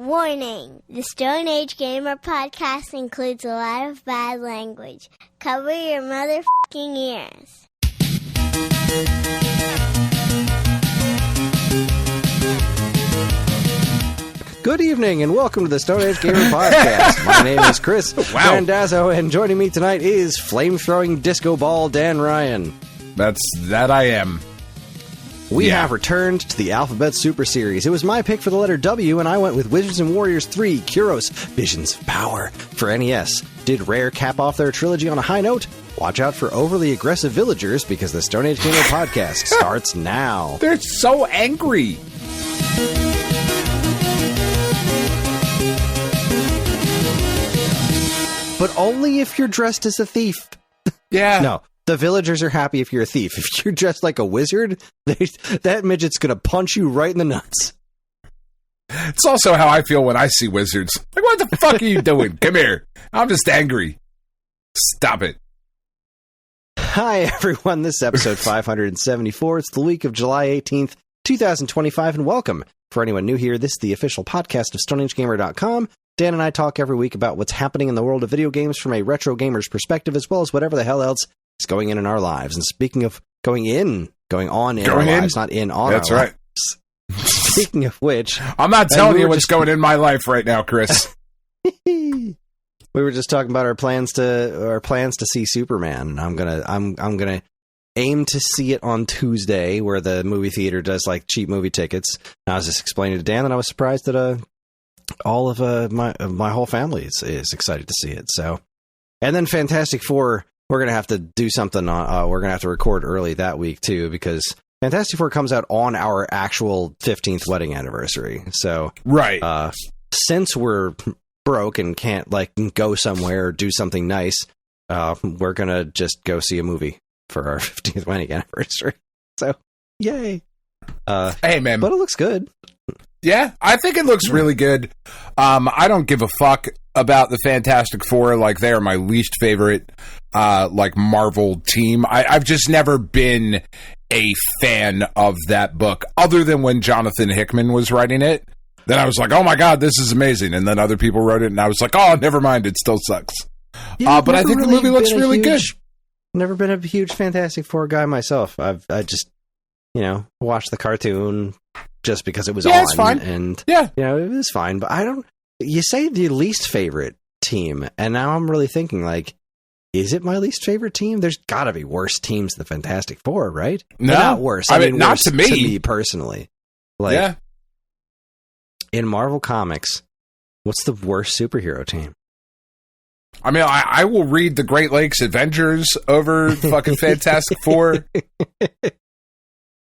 Warning! The Stone Age Gamer podcast includes a lot of bad language. Cover your motherfucking ears. Good evening and welcome to the Stone Age Gamer podcast. My name is Kris Randazzo, and joining me tonight is flame-throwing disco ball Dan Ryan. That I am. We have returned to the Alphabet Super Series. It was my pick for the letter W, and I went with Wizards and Warriors 3, Kuros, Visions of Power for NES. Did Rare cap off their trilogy on a high note? Watch out for overly aggressive villagers because the Stone Age Gamer podcast starts now. They're so angry. But only if you're dressed as a thief. Yeah. No. The villagers are happy if you're a thief. If you're dressed like a wizard, that midget's going to punch you right in the nuts. It's also how I feel when I see wizards. Like, what the fuck are you doing? Come here. I'm just angry. Stop it. Hi, everyone. This is episode 574. It's the week of July 18th, 2025, and welcome. For anyone new here, this is the official podcast of StoneAgeGamer.com. Dan and I talk every week about what's happening in the world of video games from a retro gamer's perspective, as well as whatever the hell else is going in our lives. And speaking of going on in our lives, not in on That's our right. lives. Speaking of which, I'm not telling you what's going in my life right now, Kris. We were just talking about our plans to see Superman, and I'm gonna aim to see it on Tuesday, where the movie theater does like cheap movie tickets. And I was just explaining to Dan that I was surprised that all of my whole family is excited to see it. So, and then Fantastic Four, we're gonna have to do something on. We're gonna have to record early that week too, because Fantastic Four comes out on our actual 15th wedding anniversary. So, right. Since we're broke and can't like go somewhere or do something nice, we're gonna just go see a movie for our 15th wedding anniversary. So, yay! Hey, man, but it looks good. Yeah, I think it looks really good. I don't give a fuck about the Fantastic Four. Like, they are my least favorite, like, Marvel team. I've just never been a fan of that book, other than when Jonathan Hickman was writing it. Then I was like, oh my god, this is amazing. And then other people wrote it, and I was like, oh, never mind, it still sucks. Yeah, but I think the movie looks really good. Never been a huge Fantastic Four guy myself. I just, watched the cartoon just because it was on. It's fine. And, it was fine. But you say the least favorite team, and now I'm really thinking, like, is it my least favorite team? There's got to be worse teams than the Fantastic Four, right? No. Well, not worse. I mean, not worse to me. Personally. Like, in Marvel Comics, what's the worst superhero team? I mean, I will read the Great Lakes Avengers over fucking Fantastic Four.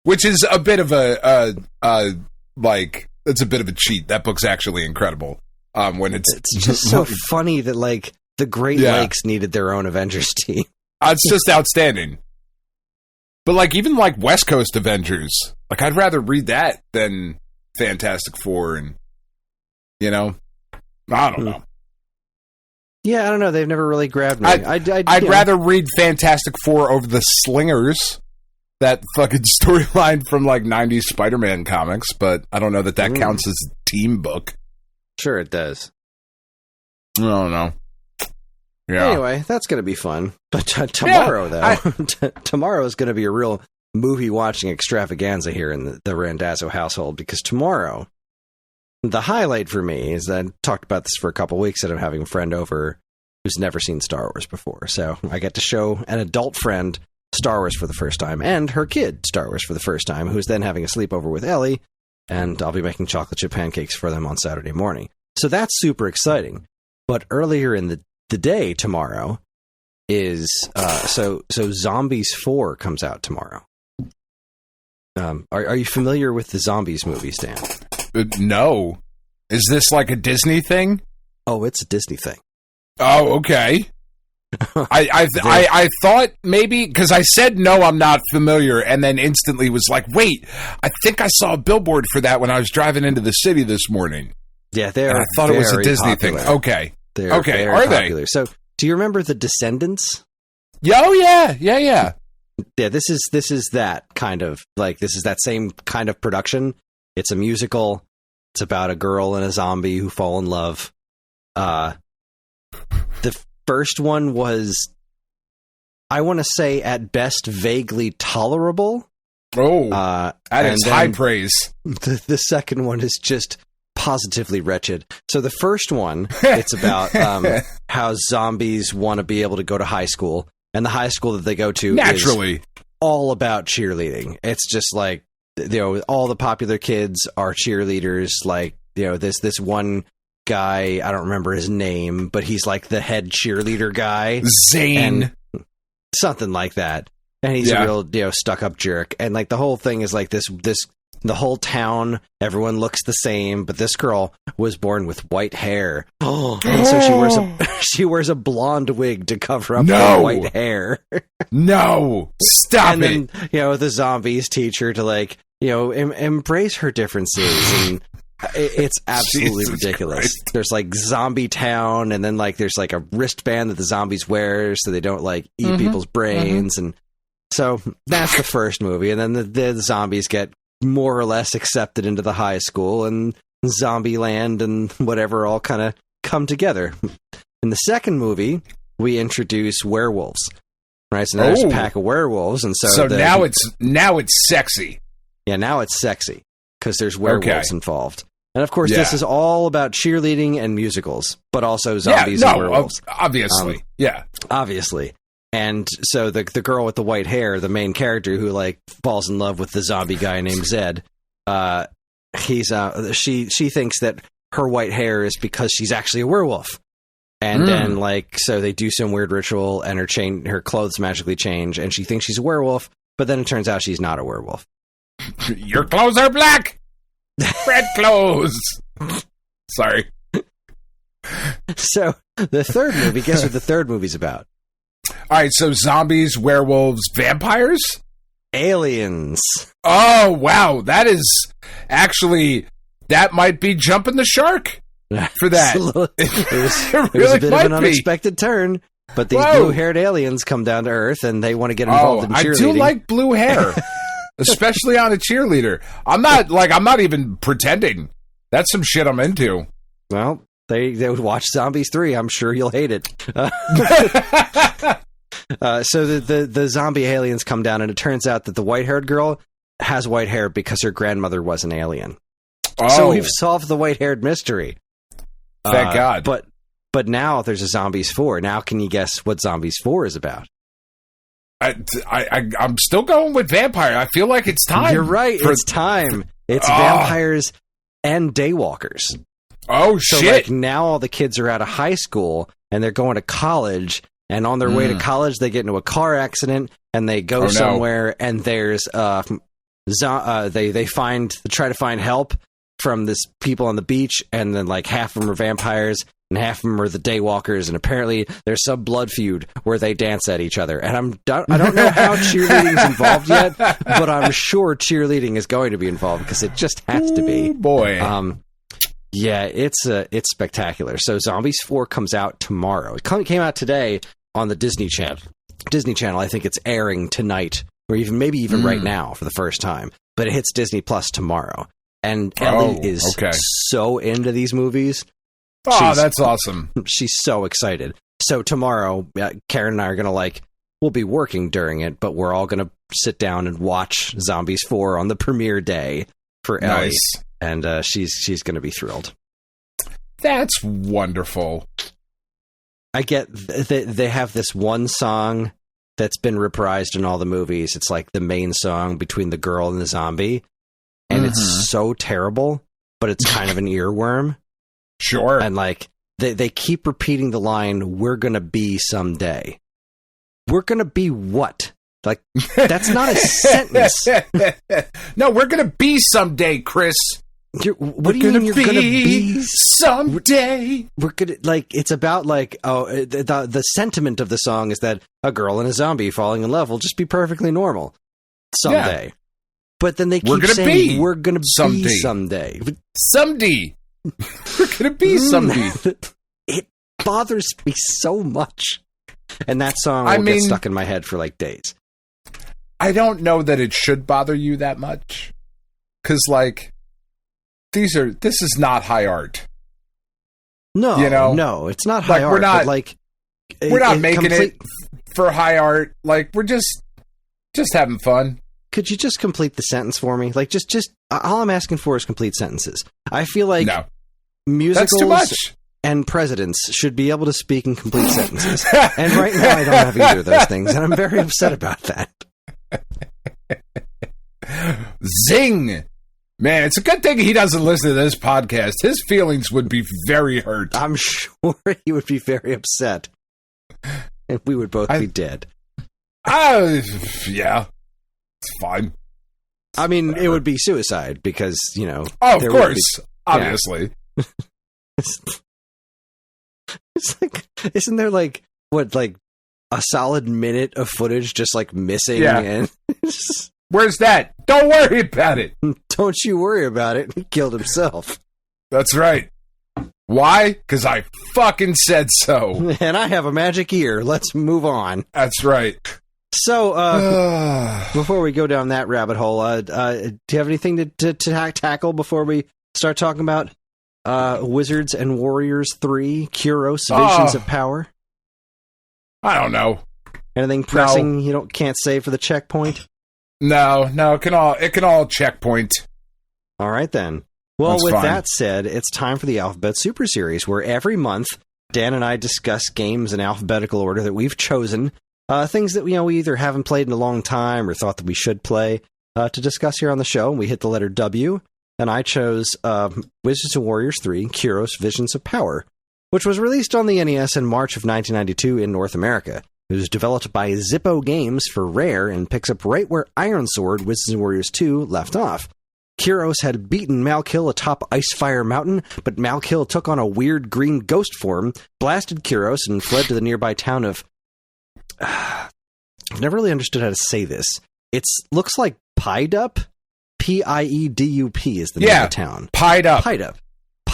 Which is a bit of it's a bit of a cheat. That book's actually incredible. When it's just so funny that like the Great Lakes needed their own Avengers team. It's just outstanding. But like even like West Coast Avengers, like I'd rather read that than Fantastic Four, and I don't know. Yeah, I don't know. They've never really grabbed me. I'd rather read Fantastic Four over the Slingers. That fucking storyline from like 90s Spider-Man comics, but I don't know that counts as a team book. Sure it does. I don't know. Yeah. Anyway, that's going to be fun. But tomorrow, tomorrow is going to be a real movie-watching extravaganza here in the Randazzo household, because tomorrow, the highlight for me is that I talked about this for a couple weeks, that I'm having a friend over who's never seen Star Wars before. So I get to show an adult friend Star Wars for the first time, and her kid Star Wars for the first time, who's then having a sleepover with Ellie, and I'll be making chocolate chip pancakes for them on Saturday morning. So that's super exciting. But earlier in the day tomorrow is so Zombies 4 comes out tomorrow. Are you familiar with the Zombies movies, Dan? No. Is this like a Disney thing? Oh, it's a Disney thing. Oh, okay. I thought maybe, because I said no, I'm not familiar, and then instantly was like, wait, I think I saw a billboard for that when I was driving into the city this morning. Yeah, I thought it was a Disney thing. Okay. Okay, are popular. they? So, do you remember The Descendants? Oh, yeah. Yeah, this is that kind of, like, this is that same kind of production. It's a musical. It's about a girl and a zombie who fall in love. The first one was, I want to say, at best, vaguely tolerable. Oh, that is high praise. The second one is just positively wretched. So the first one, it's about how zombies want to be able to go to high school, and the high school that they go to naturally is all about cheerleading. It's just like, all the popular kids are cheerleaders. Like, this one guy, I don't remember his name, but he's like the head cheerleader guy. Zane. Something like that. And he's a real, stuck-up jerk. And, like, the whole thing is, like, the whole town, everyone looks the same, but this girl was born with white hair. And so she wears a blonde wig to cover up her white hair. No! Stop and it! And then, the zombies teach her to, like, embrace her differences. And it's absolutely ridiculous. Christ. There's, like, Zombie Town, and then, like, there's, like, a wristband that the zombies wear so they don't, like, eat people's brains. And so that's the first movie. And then the zombies get more or less accepted into the high school, and Zombieland and whatever all kind of come together. In the second movie, we introduce werewolves. Right? So now there's a pack of werewolves. And so now it's sexy. Yeah, now it's sexy because there's werewolves involved. And of course, this is all about cheerleading and musicals, but also zombies and werewolves. Obviously. Obviously. And so the girl with the white hair, the main character who like falls in love with the zombie guy named Zed, she thinks that her white hair is because she's actually a werewolf. And then like so they do some weird ritual and her clothes magically change and she thinks she's a werewolf, but then it turns out she's not a werewolf. Your clothes are black. Red clothes. Sorry. So the third movie, guess what the third movie's about? All right, so zombies, werewolves, vampires? Aliens. Oh, wow. That might be jumping the shark for that. It was a bit of an unexpected turn, but these blue-haired aliens come down to Earth and they want to get involved in cheerleading. I do like blue hair, especially on a cheerleader. I'm not even pretending. That's some shit I'm into. Well, they would watch Zombies 3. I'm sure you'll hate it. So the zombie aliens come down, and it turns out that the white-haired girl has white hair because her grandmother was an alien. Oh. So we've solved the white-haired mystery. Thank God. But now there's a Zombies 4. Now can you guess what Zombies 4 is about? I'm still going with vampire. I feel like it's time. You're right. It's time. It's vampires and daywalkers. Oh, so, shit. Like, now all the kids are out of high school, and they're going to college, and on their way to college, they get into a car accident, and they go somewhere, and there's they try to find help from this people on the beach, and then, like, half of them are vampires, and half of them are the daywalkers, and apparently there's some blood feud where they dance at each other. And I don't know how cheerleading's involved yet, but I'm sure cheerleading is going to be involved, because it just has to be. Ooh, boy. Yeah, it's spectacular. So Zombies 4 comes out tomorrow. It came out today on the Disney Channel. Disney Channel, I think it's airing tonight, or maybe even right now for the first time. But it hits Disney Plus tomorrow. And Ellie is so into these movies. Oh, that's awesome. She's so excited. So tomorrow, Karen and I are we'll be working during it, but we're all going to sit down and watch Zombies 4 on the premiere day for Ellie. And she's going to be thrilled. That's wonderful. I get they have this one song that's been reprised in all the movies. It's like the main song between the girl and the zombie. And it's so terrible, but it's kind of an earworm. Sure. And like they keep repeating the line, "We're going to be someday." We're going to be what? Like, that's not a sentence. No, we're going to be someday, Kris. What do you mean you're going to be someday? We're going to, it's about, the sentiment of the song is that a girl and a zombie falling in love will just be perfectly normal someday. Yeah. But then they keep saying, we're going to be someday. Someday. We're going to be someday. It bothers me so much. And that song will get stuck in my head for, days. I don't know that it should bother you that much. Because, this is not high art. No, no, it's not high art. We're not making it for high art. Like, we're just having fun. Could you just complete the sentence for me? Like, just all I'm asking for is complete sentences. I feel like musicals that's too much. And presidents should be able to speak in complete sentences. And right now I don't have either of those things, and I'm very upset about that. Zing! Man, it's a good thing he doesn't listen to this podcast. His feelings would be very hurt. I'm sure he would be very upset. And we would both be dead. Yeah. It's fine. I mean, it would be suicide because, Oh, of course. Obviously. It's like, isn't there like a solid minute of footage just like missing? Yeah. And where's that? Don't worry about it. Don't you worry about it. He killed himself. That's right. Why? Because I fucking said so. And I have a magic ear. Let's move on. That's right. So, before we go down that rabbit hole, do you have anything to tackle before we start talking about Wizards and Warriors 3, Kuros, Visions of Power? I don't know. Anything pressing you can't say for the checkpoint? No, it can all checkpoint. All right, then. Well, That's with fine. that said, it's time for the Alphabet Super Series, where every month Dan and I discuss games in alphabetical order that we've chosen, things that we either haven't played in a long time or thought that we should play, to discuss here on the show. We hit the letter W, and I chose Wizards and Warriors 3, Kuros, Visions of Power, which was released on the NES in March of 1992 in North America. It was developed by Zippo Games for Rare and picks up right where Ironsword, Wizards and Warriors 2 left off. Kuros had beaten Malkill atop Icefire Mountain, but Malkill took on a weird green ghost form, blasted Kuros, and fled to the nearby town of... I've never really understood how to say this. It looks like Piedup? P-I-E-D-U-P is the name of the town. Piedup. Piedup.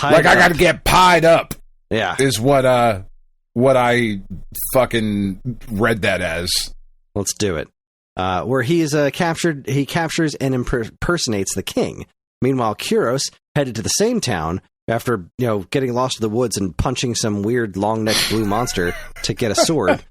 Like, I gotta get pied up. Yeah. Is what I fucking read that as. Let's do it. Where he captures and impersonates the king. Meanwhile, Kuros headed to the same town after, getting lost in the woods and punching some weird long-necked blue monster to get a sword.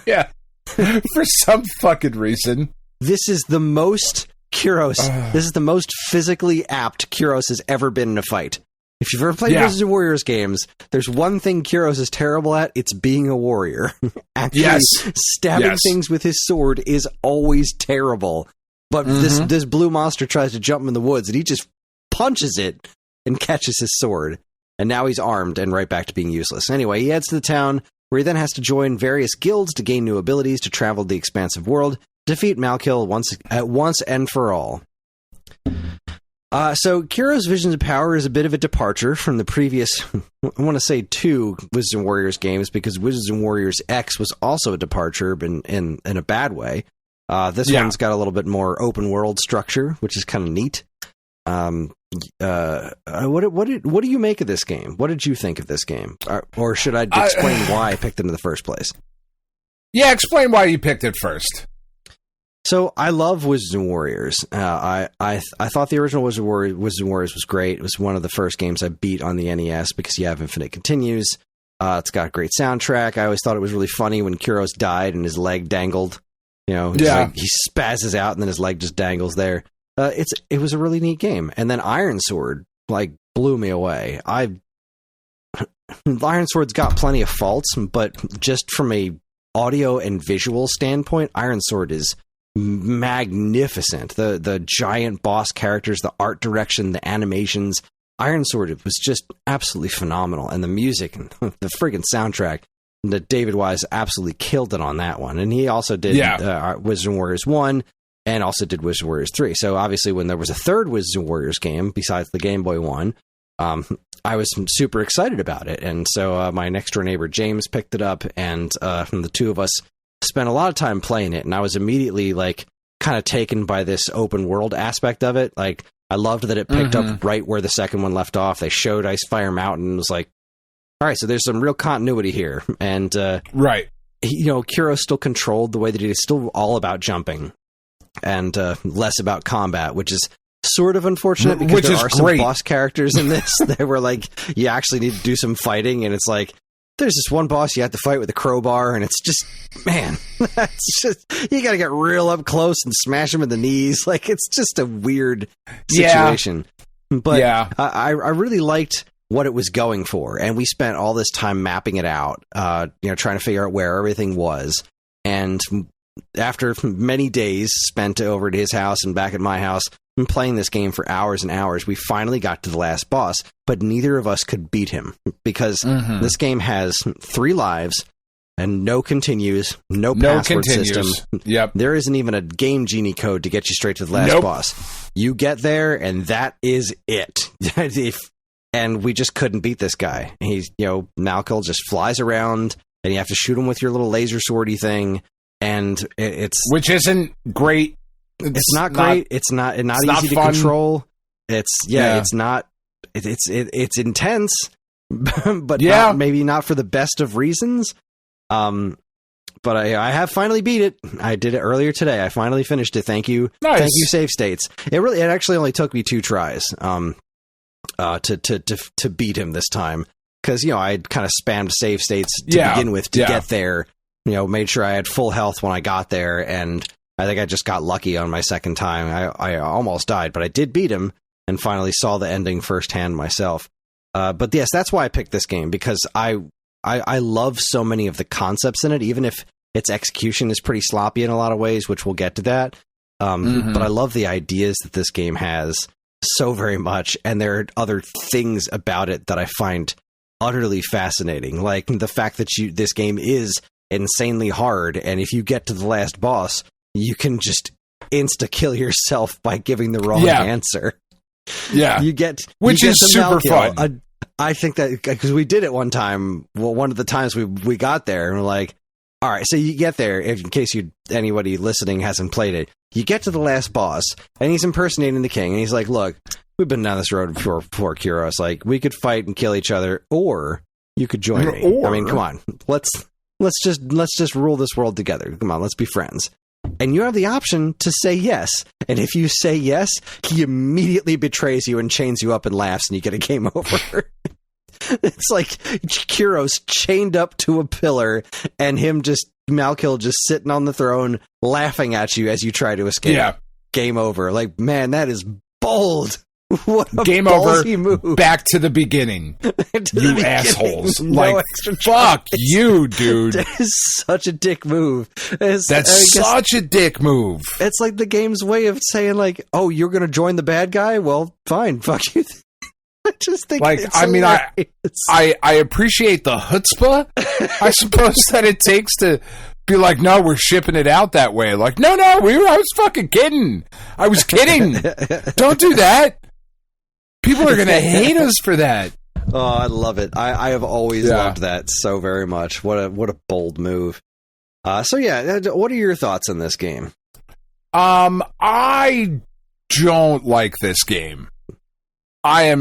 Yeah. For some fucking reason. This is the most Kuros, this is the most physically apt Kuros has ever been in a fight. If you've ever played Wizards and Warriors games, there's one thing Kuros is terrible at, it's being a warrior. Actually, stabbing things with his sword is always terrible. But this blue monster tries to jump him in the woods, and he just punches it and catches his sword. And now he's armed and right back to being useless. Anyway, he heads to the town, where he then has to join various guilds to gain new abilities to travel the expansive world, defeat Malkill once and for all. So Kuros' Visions of Power is a bit of a departure from the previous, I want to say 2 Wizards and Warriors games, because Wizards and Warriors X was also a departure in a bad way. This one's got a little bit more open world structure, which is kind of neat. What do you make of this game? What did you think of this game? Or should I explain why I picked it in the first place? Yeah, explain why you picked it first. So I love Wizards and Warriors. I thought the original Wizards and Warriors was great. It was one of the first games I beat on the NES because you have Infinite Continues. It's got a great soundtrack. I always thought it was really funny when Kuros died and his leg dangled. He spazzes out and then his leg just dangles there. It was a really neat game. And then Ironsword blew me away. Ironsword's got plenty of faults, but just from a audio and visual standpoint, Ironsword is magnificent. The giant boss characters, the art direction, the animations. Ironsword was just absolutely phenomenal, and the music and the friggin' soundtrack. That David Wise absolutely killed it on that one, and he also did Wizards and Warriors 1, and also did Wizards and Warriors 3. So obviously, when there was a third Wizards and Warriors game besides the Game Boy one, I was super excited about it, and so my next door neighbor James picked it up, and the two of us spent a lot of time playing it, and I was immediately kind of taken by this open world aspect of it. I loved that it picked up right where the second one left off. They showed Icefire Mountain, and it was like, all right, so there's some real continuity here, and right, Kuros still controlled the way that it is, still all about jumping, and less about combat, which is sort of unfortunate because Which there is are some great. boss characters in this that were like, you actually need to do some fighting, and it's like, there's this one boss you have to fight with a crowbar, and it's just, man, that's just, you gotta get real up close and smash him in the knees. Like, it's just a weird situation. Yeah. But I really liked what it was going for, and we spent all this time mapping it out, trying to figure out where everything was. And after many days spent over at his house and back at my house and playing this game for hours and hours, we finally got to the last boss, but neither of us could beat him because this game has 3 lives and no continues, no password system. Yep. There isn't even a Game Genie code to get you straight to the last boss. You get there and that is it. And we just couldn't beat this guy. He's, Malkil just flies around and you have to shoot him with your little laser swordy thing. And which isn't great. It's not great. It's not easy to control. It's not. It's intense, but maybe not for the best of reasons. But I have finally beat it. I did it earlier today. I finally finished it. Thank you. Nice. Thank you, Save States. It actually only took me 2 tries. To beat him this time because I kind of spammed Save States to begin with to get there. Made sure I had full health when I got there, and I think I just got lucky on my second time. I almost died, but I did beat him and finally saw the ending firsthand myself. But yes, that's why I picked this game, because I love so many of the concepts in it, even if its execution is pretty sloppy in a lot of ways, which we'll get to that. But I love the ideas that this game has so very much, and there are other things about it that I find utterly fascinating, like the fact that this game is insanely hard, and if you get to the last boss, you can just insta-kill yourself by giving the wrong answer. Yeah. Which is super fun. I think that, because we did it one time, one of the times we got there, and we're like, all right, so you get there, in case anybody listening hasn't played it, you get to the last boss, and he's impersonating the king, and he's like, look, we've been down this road before, Kuros, like, we could fight and kill each other, or you could join me. I mean, come on, let's just rule this world together. Come on, let's be friends. And you have the option to say yes. And if you say yes, he immediately betrays you and chains you up and laughs, and you get a game over. It's like Kuros chained up to a pillar and Malkil just sitting on the throne laughing at you as you try to escape. Yeah. Game over. Like, man, that is bold. What a game over. Move. Back to the beginning. You assholes. No, like, fuck you, dude. That is such a dick move. That's such a dick move. It's like the game's way of saying, like, oh, you're going to join the bad guy? Well, fine. Fuck you. I just think, like, it's I appreciate the chutzpah, I suppose, that it takes to be like, no, we're shipping it out that way. Like, no, I was fucking kidding. I was kidding. Don't do that. People are going to hate us for that. Oh, I love it. I have always loved that so very much. What a bold move. So yeah, what are your thoughts on this game? I don't like this game. I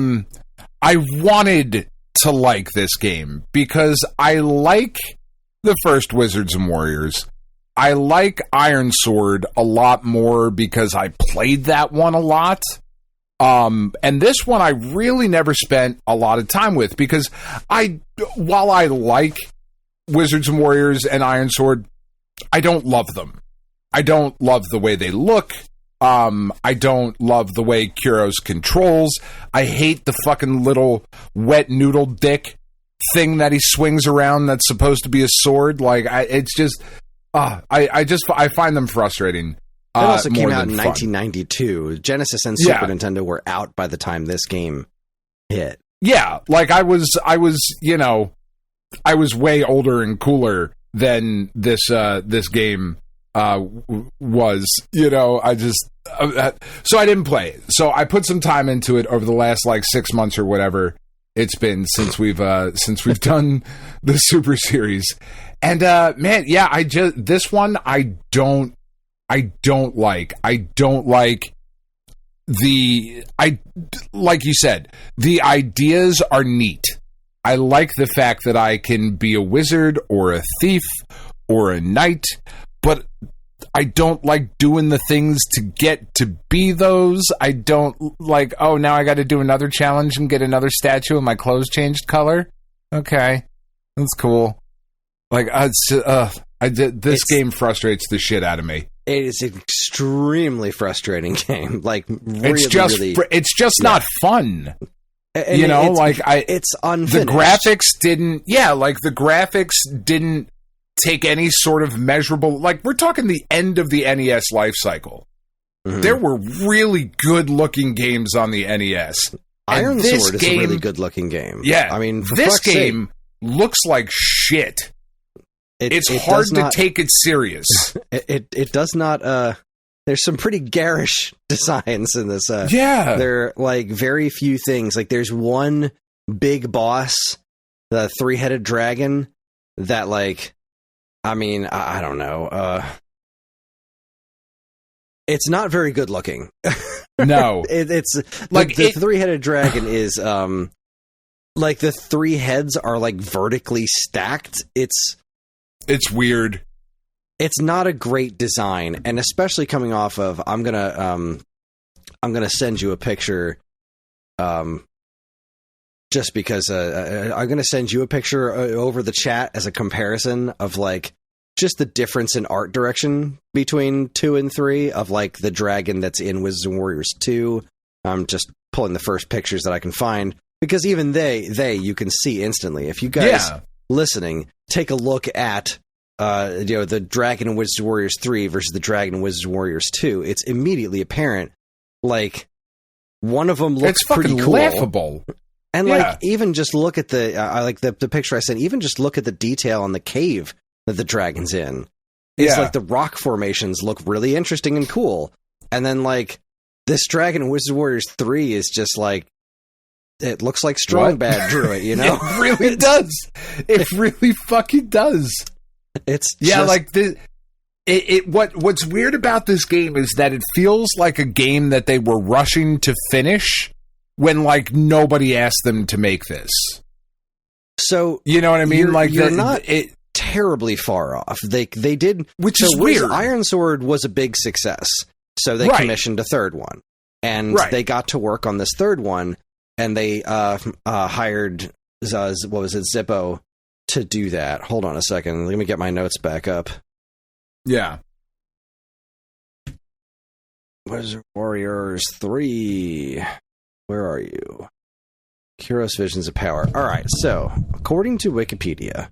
wanted to like this game because I like the first Wizards and Warriors. I like Iron Sword a lot more because I played that one a lot. And this one I really never spent a lot of time with because while I like Wizards and Warriors and Iron Sword, I don't love them. I don't love the way they look. I don't love the way Kuros controls. I hate the fucking little wet noodle dick thing that he swings around that's supposed to be a sword. Like, I find them frustrating. It also came out in 1992. Genesis and Super Nintendo were out by the time this game hit. Yeah, like I was way older and cooler than this game was. So I didn't play it. So I put some time into it over the last 6 months or whatever it's been since we've done the Super Series. And man, yeah, this one I don't like. I don't like like you said, the ideas are neat. I like the fact that I can be a wizard or a thief or a knight, but I don't like doing the things to get to be those. I don't like, oh, now I got to do another challenge and get another statue and my clothes changed color. Okay, that's cool. Like, this game frustrates the shit out of me. It is an extremely frustrating game. Like, really, it's just not fun. And you know, it's unfinished. The graphics didn't take any sort of measurable. Like, we're talking the end of the NES life cycle. Mm-hmm. There were really good looking games on the NES. Iron Sword is a really good looking game. Yeah, I mean, this game looks like shit. It's hard to take it serious. It does not. There's some pretty garish designs in this. There are like very few things. Like there's one big boss, the 3-headed dragon, that like, I mean, I don't know. It's not very good looking. No, it's like the 3-headed dragon is like the 3 heads are like vertically stacked. It's weird. It's not a great design, and especially coming off of I'm gonna send you a picture, just because I'm gonna send you a picture over the chat as a comparison of like just the difference in art direction between 2 and 3 of like the dragon that's in Wizards and Warriors 2. I'm just pulling the first pictures that I can find because even they you can see instantly. If you guys listening, take a look at the Dragon in Wizards and Warriors 3 versus the Dragon in Wizards and Warriors 2, it's immediately apparent. Like, one of them looks pretty cool. Laughable. And, like, even just look at the picture I sent, even just look at the detail on the cave that the dragon's in. It's like the rock formations look really interesting and cool. And then, like, this Dragon in Wizards and Warriors 3 is just, like, it looks like Strong Bad drew it, you know? It really does. It really fucking does. It's what's weird about this game is that it feels like a game that they were rushing to finish when like nobody asked them to make this. So you know what I mean? You're not terribly far off. They did, which is weird. Iron Sword was a big success, so they commissioned a third one, and they got to work on this third one, and they hired Zippo to do that. Hold on a second. Let me get my notes back up. Yeah. Wizard Warriors 3. Where are you? Kuros Visions of Power. All right, so, according to Wikipedia,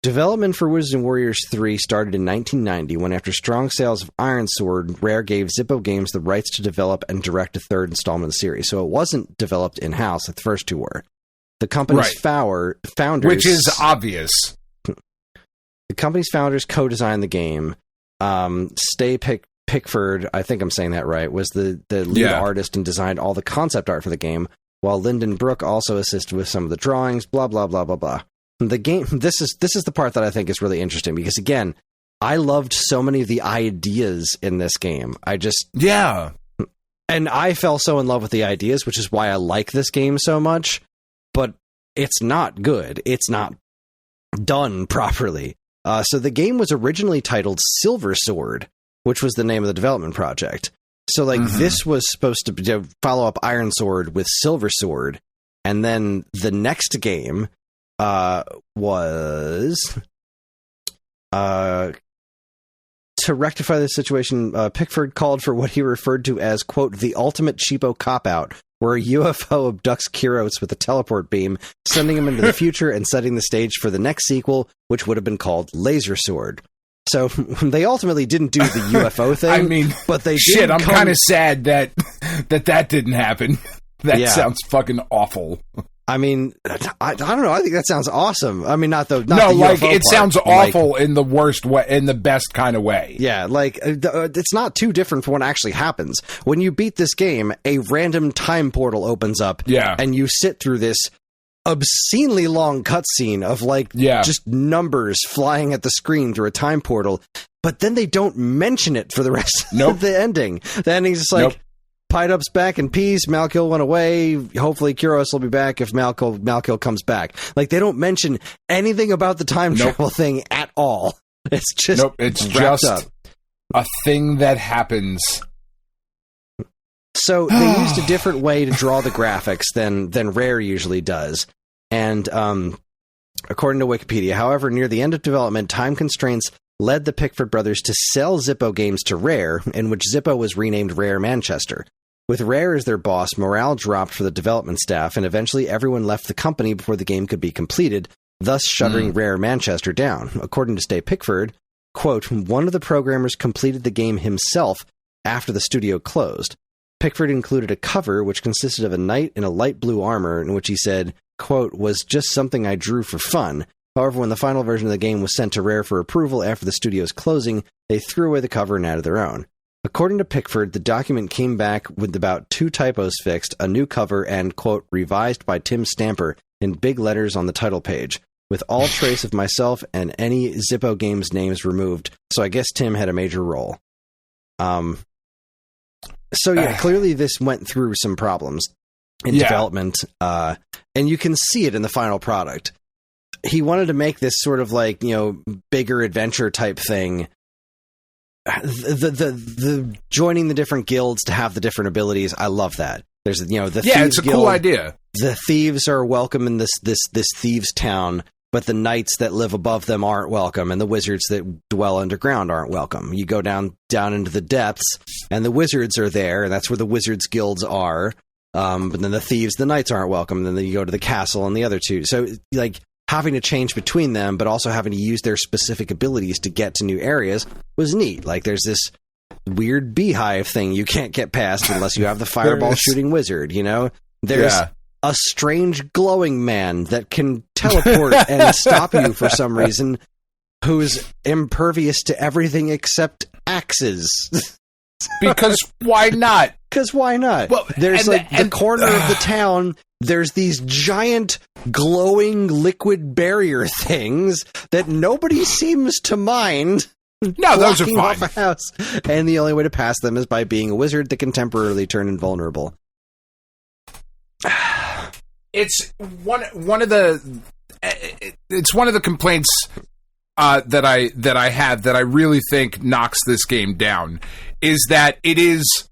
development for Wizards and Warriors 3 started in 1990 when, after strong sales of Iron Sword, Rare gave Zippo Games the rights to develop and direct a third installment of the series. So it wasn't developed in-house, the first two were. The company's founders... Which is obvious. The company's founders co-designed the game. Stay Pickford, I think I'm saying that right, was the lead artist and designed all the concept art for the game, while Lyndon Brooke also assisted with some of the drawings, blah, blah, blah, blah, blah. The game... This is the part that I think is really interesting, because, again, I loved so many of the ideas in this game. I just... Yeah. And I fell so in love with the ideas, which is why I like this game so much. But it's not good. It's not done properly. So the game was originally titled Silver Sword, which was the name of the development project. So like this was supposed to follow up Iron Sword with Silver Sword, and then the next game was to rectify the situation. Pickford called for what he referred to as, quote, the ultimate cheapo cop-out, where a UFO abducts Kuros with a teleport beam, sending him into the future and setting the stage for the next sequel, which would have been called Laser Sword. So they ultimately didn't do the UFO thing. I mean, but they shit. I'm kind of sad that didn't happen. That sounds fucking awful. I mean, I don't know. I think that sounds awesome. I mean, not the like UFO it part, sounds awful in the worst way, in the best kind of way. Yeah, like it's not too different from what actually happens when you beat this game. A random time portal opens up, and you sit through this obscenely long cutscene of just numbers flying at the screen through a time portal. But then they don't mention it for the rest of the ending. The ending's just like. Pydup's back in peace. Malkiel went away. Hopefully Kuros will be back if Malkiel comes back. Like, they don't mention anything about the time travel thing at all. It's just it's just up. A thing that happens. So they used a different way to draw the graphics than Rare usually does. And according to Wikipedia, however, near the end of development, time constraints led the Pickford brothers to sell Zippo games to Rare, in which Zippo was renamed Rare Manchester. With Rare as their boss, morale dropped for the development staff, and eventually everyone left the company before the game could be completed, thus shuttering Rare Manchester down. According to Stay Pickford, quote, one of the programmers completed the game himself after the studio closed. Pickford included a cover which consisted of a knight in a light blue armor, in which he said, quote, was just something I drew for fun. However, when the final version of the game was sent to Rare for approval after the studio's closing, they threw away the cover and added their own. According to Pickford, the document came back with about 2 typos fixed, a new cover, and, quote, revised by Tim Stamper in big letters on the title page, with all trace of myself and any Zippo Games names removed, so I guess Tim had a major role. So yeah, clearly this went through some problems in development, and you can see it in the final product. He wanted to make this sort of like, bigger adventure type thing. The joining the different guilds to have the different abilities, I love that. There's the Thieves it's a Guild. Cool idea. The thieves are welcome in this thieves town, but the knights that live above them aren't welcome, and the wizards that dwell underground aren't welcome. You go down into the depths, and the wizards are there, and that's where the wizards guilds are. But then the knights aren't welcome, and then you go to the castle and the other two. So, like, having to change between them, but also having to use their specific abilities to get to new areas was neat. Like, there's this weird beehive thing you can't get past unless you have the fireball shooting wizard, There's a strange glowing man that can teleport and stop you for some reason, who's impervious to everything except axes. Because why not? Because why not? Well, there's the corner of the town, there's these giant glowing liquid barrier things that nobody seems to mind. No, those are fine. Off a house, and the only way to pass them is by being a wizard that can temporarily turn invulnerable. It's one of the complaints that I have that I really think knocks this game down is that it is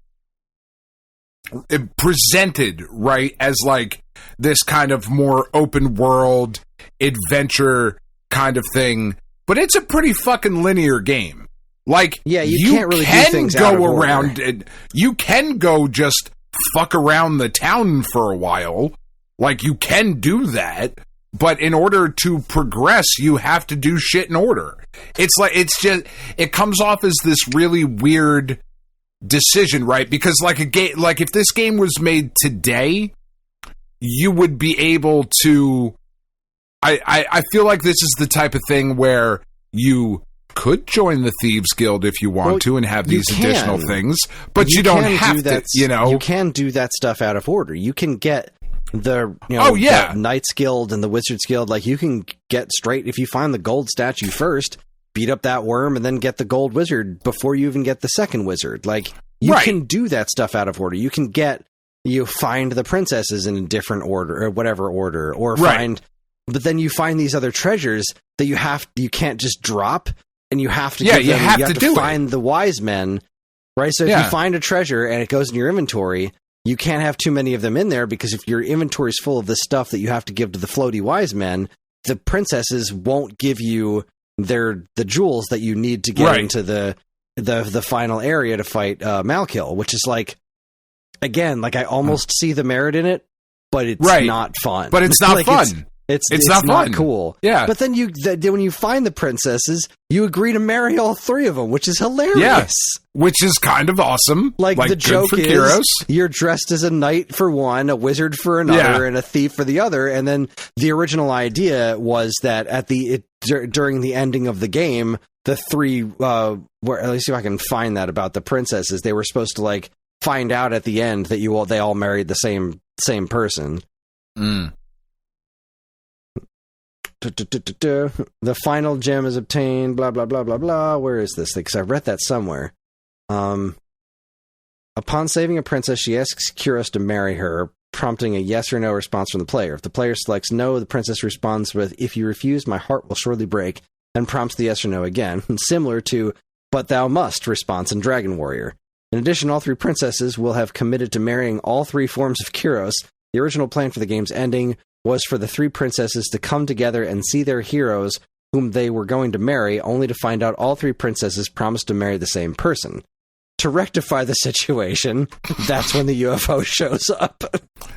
presented right as like this kind of more open world adventure kind of thing, but it's a pretty fucking linear game. Like, you can't really do things go around and you can go just fuck around the town for a while. Like, you can do that, but in order to progress, you have to do shit in order. It comes off as this really weird decision, right? Because like if this game was made today, you would be able to. I feel like this is the type of thing where you could join the Thieves Guild if you want to and have these additional things, but you don't have to. You can do that stuff out of order. You can get the the Knights Guild and the Wizards Guild. Like, you can get straight, if you find the gold statue first, beat up that worm and then get the gold wizard before you even get the second wizard. Like, you can do that stuff out of order. You can find the princesses in a different order or whatever order, or but then you find these other treasures that you can't just drop, and you have to you have to find the wise men, right? So if you find a treasure and it goes in your inventory, you can't have too many of them in there, because if your inventory is full of the stuff that you have to give to the floaty wise men, the princesses won't give you the jewels that you need to get into the final area to fight Malkill, which is like, again, like, I almost see the merit in it, but it's not fun. But it's not fun. It's not fun. Cool. Yeah. But then when you find the princesses, you agree to marry all 3 of them, which is hilarious. Yeah. Which is kind of awesome. Like the joke is, Kuros. You're dressed as a knight for one, a wizard for another, and a thief for the other. And then the original idea was that during the ending of the game, the 3, let me see if I can find that about the princesses. They were supposed to like find out at the end that they all married the same person. The final gem is obtained, blah, blah, blah, blah, blah. Where is this thing? Because I read that somewhere. Upon saving a princess, she asks Kuros to marry her, prompting a yes or no response from the player. If the player selects no, the princess responds with, "If you refuse, my heart will surely break," and prompts the yes or no again. Similar to but thou must, response in Dragon Warrior. In addition, all 3 princesses will have committed to marrying all 3 forms of Kuros. The original plan for the game's ending was for the 3 princesses to come together and see their heroes whom they were going to marry, only to find out all 3 princesses promised to marry the same person. To rectify the situation, that's when the UFO shows up.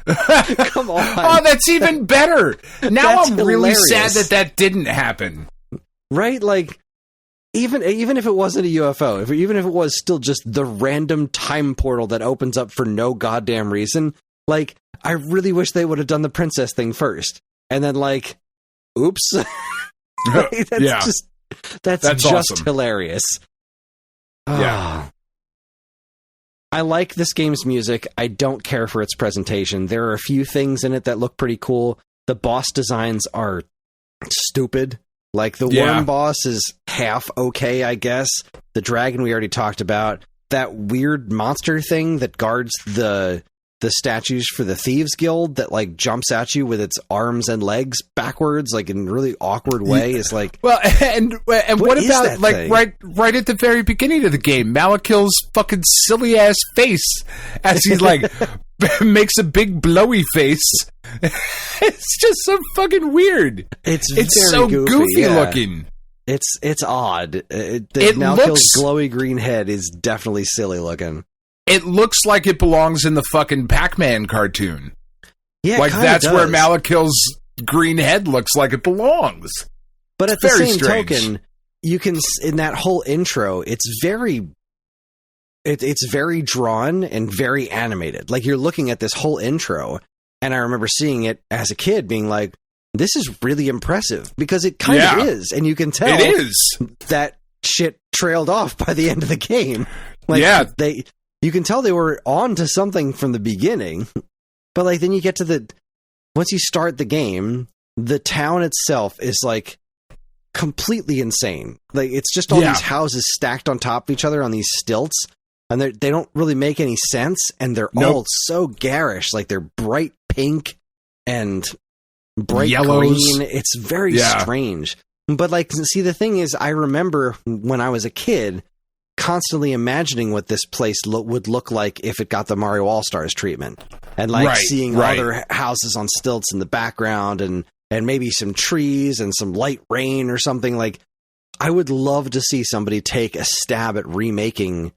Come on. Oh, that's even better. Now That's I'm really hilarious. sad that didn't happen. Right? Like, even if it wasn't a UFO, even if it was still just the random time portal that opens up for no goddamn reason, like, I really wish they would have done the princess thing first. And then, like, oops. Like, that's just awesome. hilarious. Yeah. I like this game's music. I don't care for its presentation. There are a few things in it that look pretty cool. The boss designs are stupid. Like, the worm boss is half okay, I guess. The dragon we already talked about. That weird monster thing that guards the statues for the Thieves Guild that, like, jumps at you with its arms and legs backwards, like, in a really awkward way, is like... Well, and what about, like, thing? right at the very beginning of the game, Malakil's fucking silly-ass face as he, like, makes a big blowy face. It's just so fucking weird. It's so goofy yeah. looking. It's odd. Malakil's glowy green head is definitely silly looking. It looks like it belongs in the fucking Pac-Man cartoon. Yeah, like that's does. where Malakil's green head looks like it belongs. But it's at the very same strange. token, you can, in that whole intro, it's very drawn and very animated. Like, you're looking at this whole intro, and I remember seeing it as a kid being like, this is really impressive, because it kind of is, and you can tell it is. that shit trailed off by the end of the game. Like, you can tell they were on to something from the beginning, but, like, then you get to once you start the game, the town itself is, like, completely insane. Like, it's just all these houses stacked on top of each other on these stilts, and they don't really make any sense, and they're all so garish. Like, they're bright pink and bright yellows. Green. It's very strange. But, like, see, the thing is, I remember when I was a kid constantly imagining what this place would look like if it got the Mario All-Stars treatment. And, like, seeing other houses on stilts in the background and maybe some trees and some light rain or something. Like, I would love to see somebody take a stab at remaking,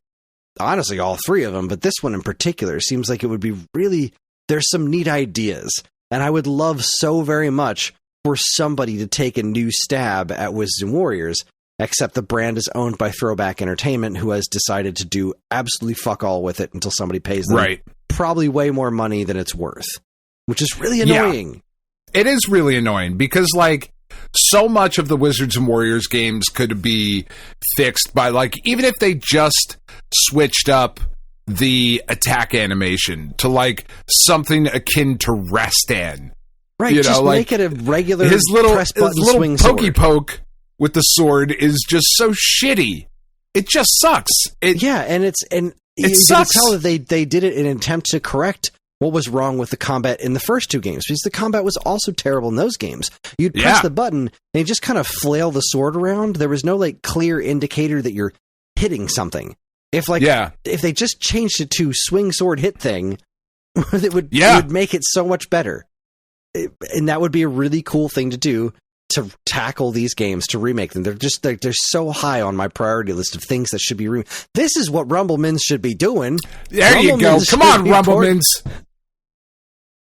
honestly, all 3 of them, but this one in particular seems like it would be really... There's some neat ideas, and I would love so very much for somebody to take a new stab at Wizards and Warriors, except the brand is owned by Throwback Entertainment, who has decided to do absolutely fuck all with it until somebody pays them probably way more money than it's worth, which is really annoying. It is really annoying because, like, so much of the Wizards and Warriors games could be fixed by, like, even if they just switched up the attack animation to, like, something akin to Rastan. Right, you just know, make it a regular his little swing pokey sword. poke with the sword is just so shitty. It just sucks. And you can tell that they did it in an attempt to correct what was wrong with the combat in the first 2 games, because the combat was also terrible in those games. You'd press the button and you just kind of flail the sword around. There was no, like, clear indicator that you're hitting something. If they just changed it to swing sword hit thing, it would make it so much better. And that would be a really cool thing to do, to tackle these games, to remake them. They're so high on my priority list of things that should be remade. This is what Rumblemans should be doing. There you go. Come on, Rumblemans.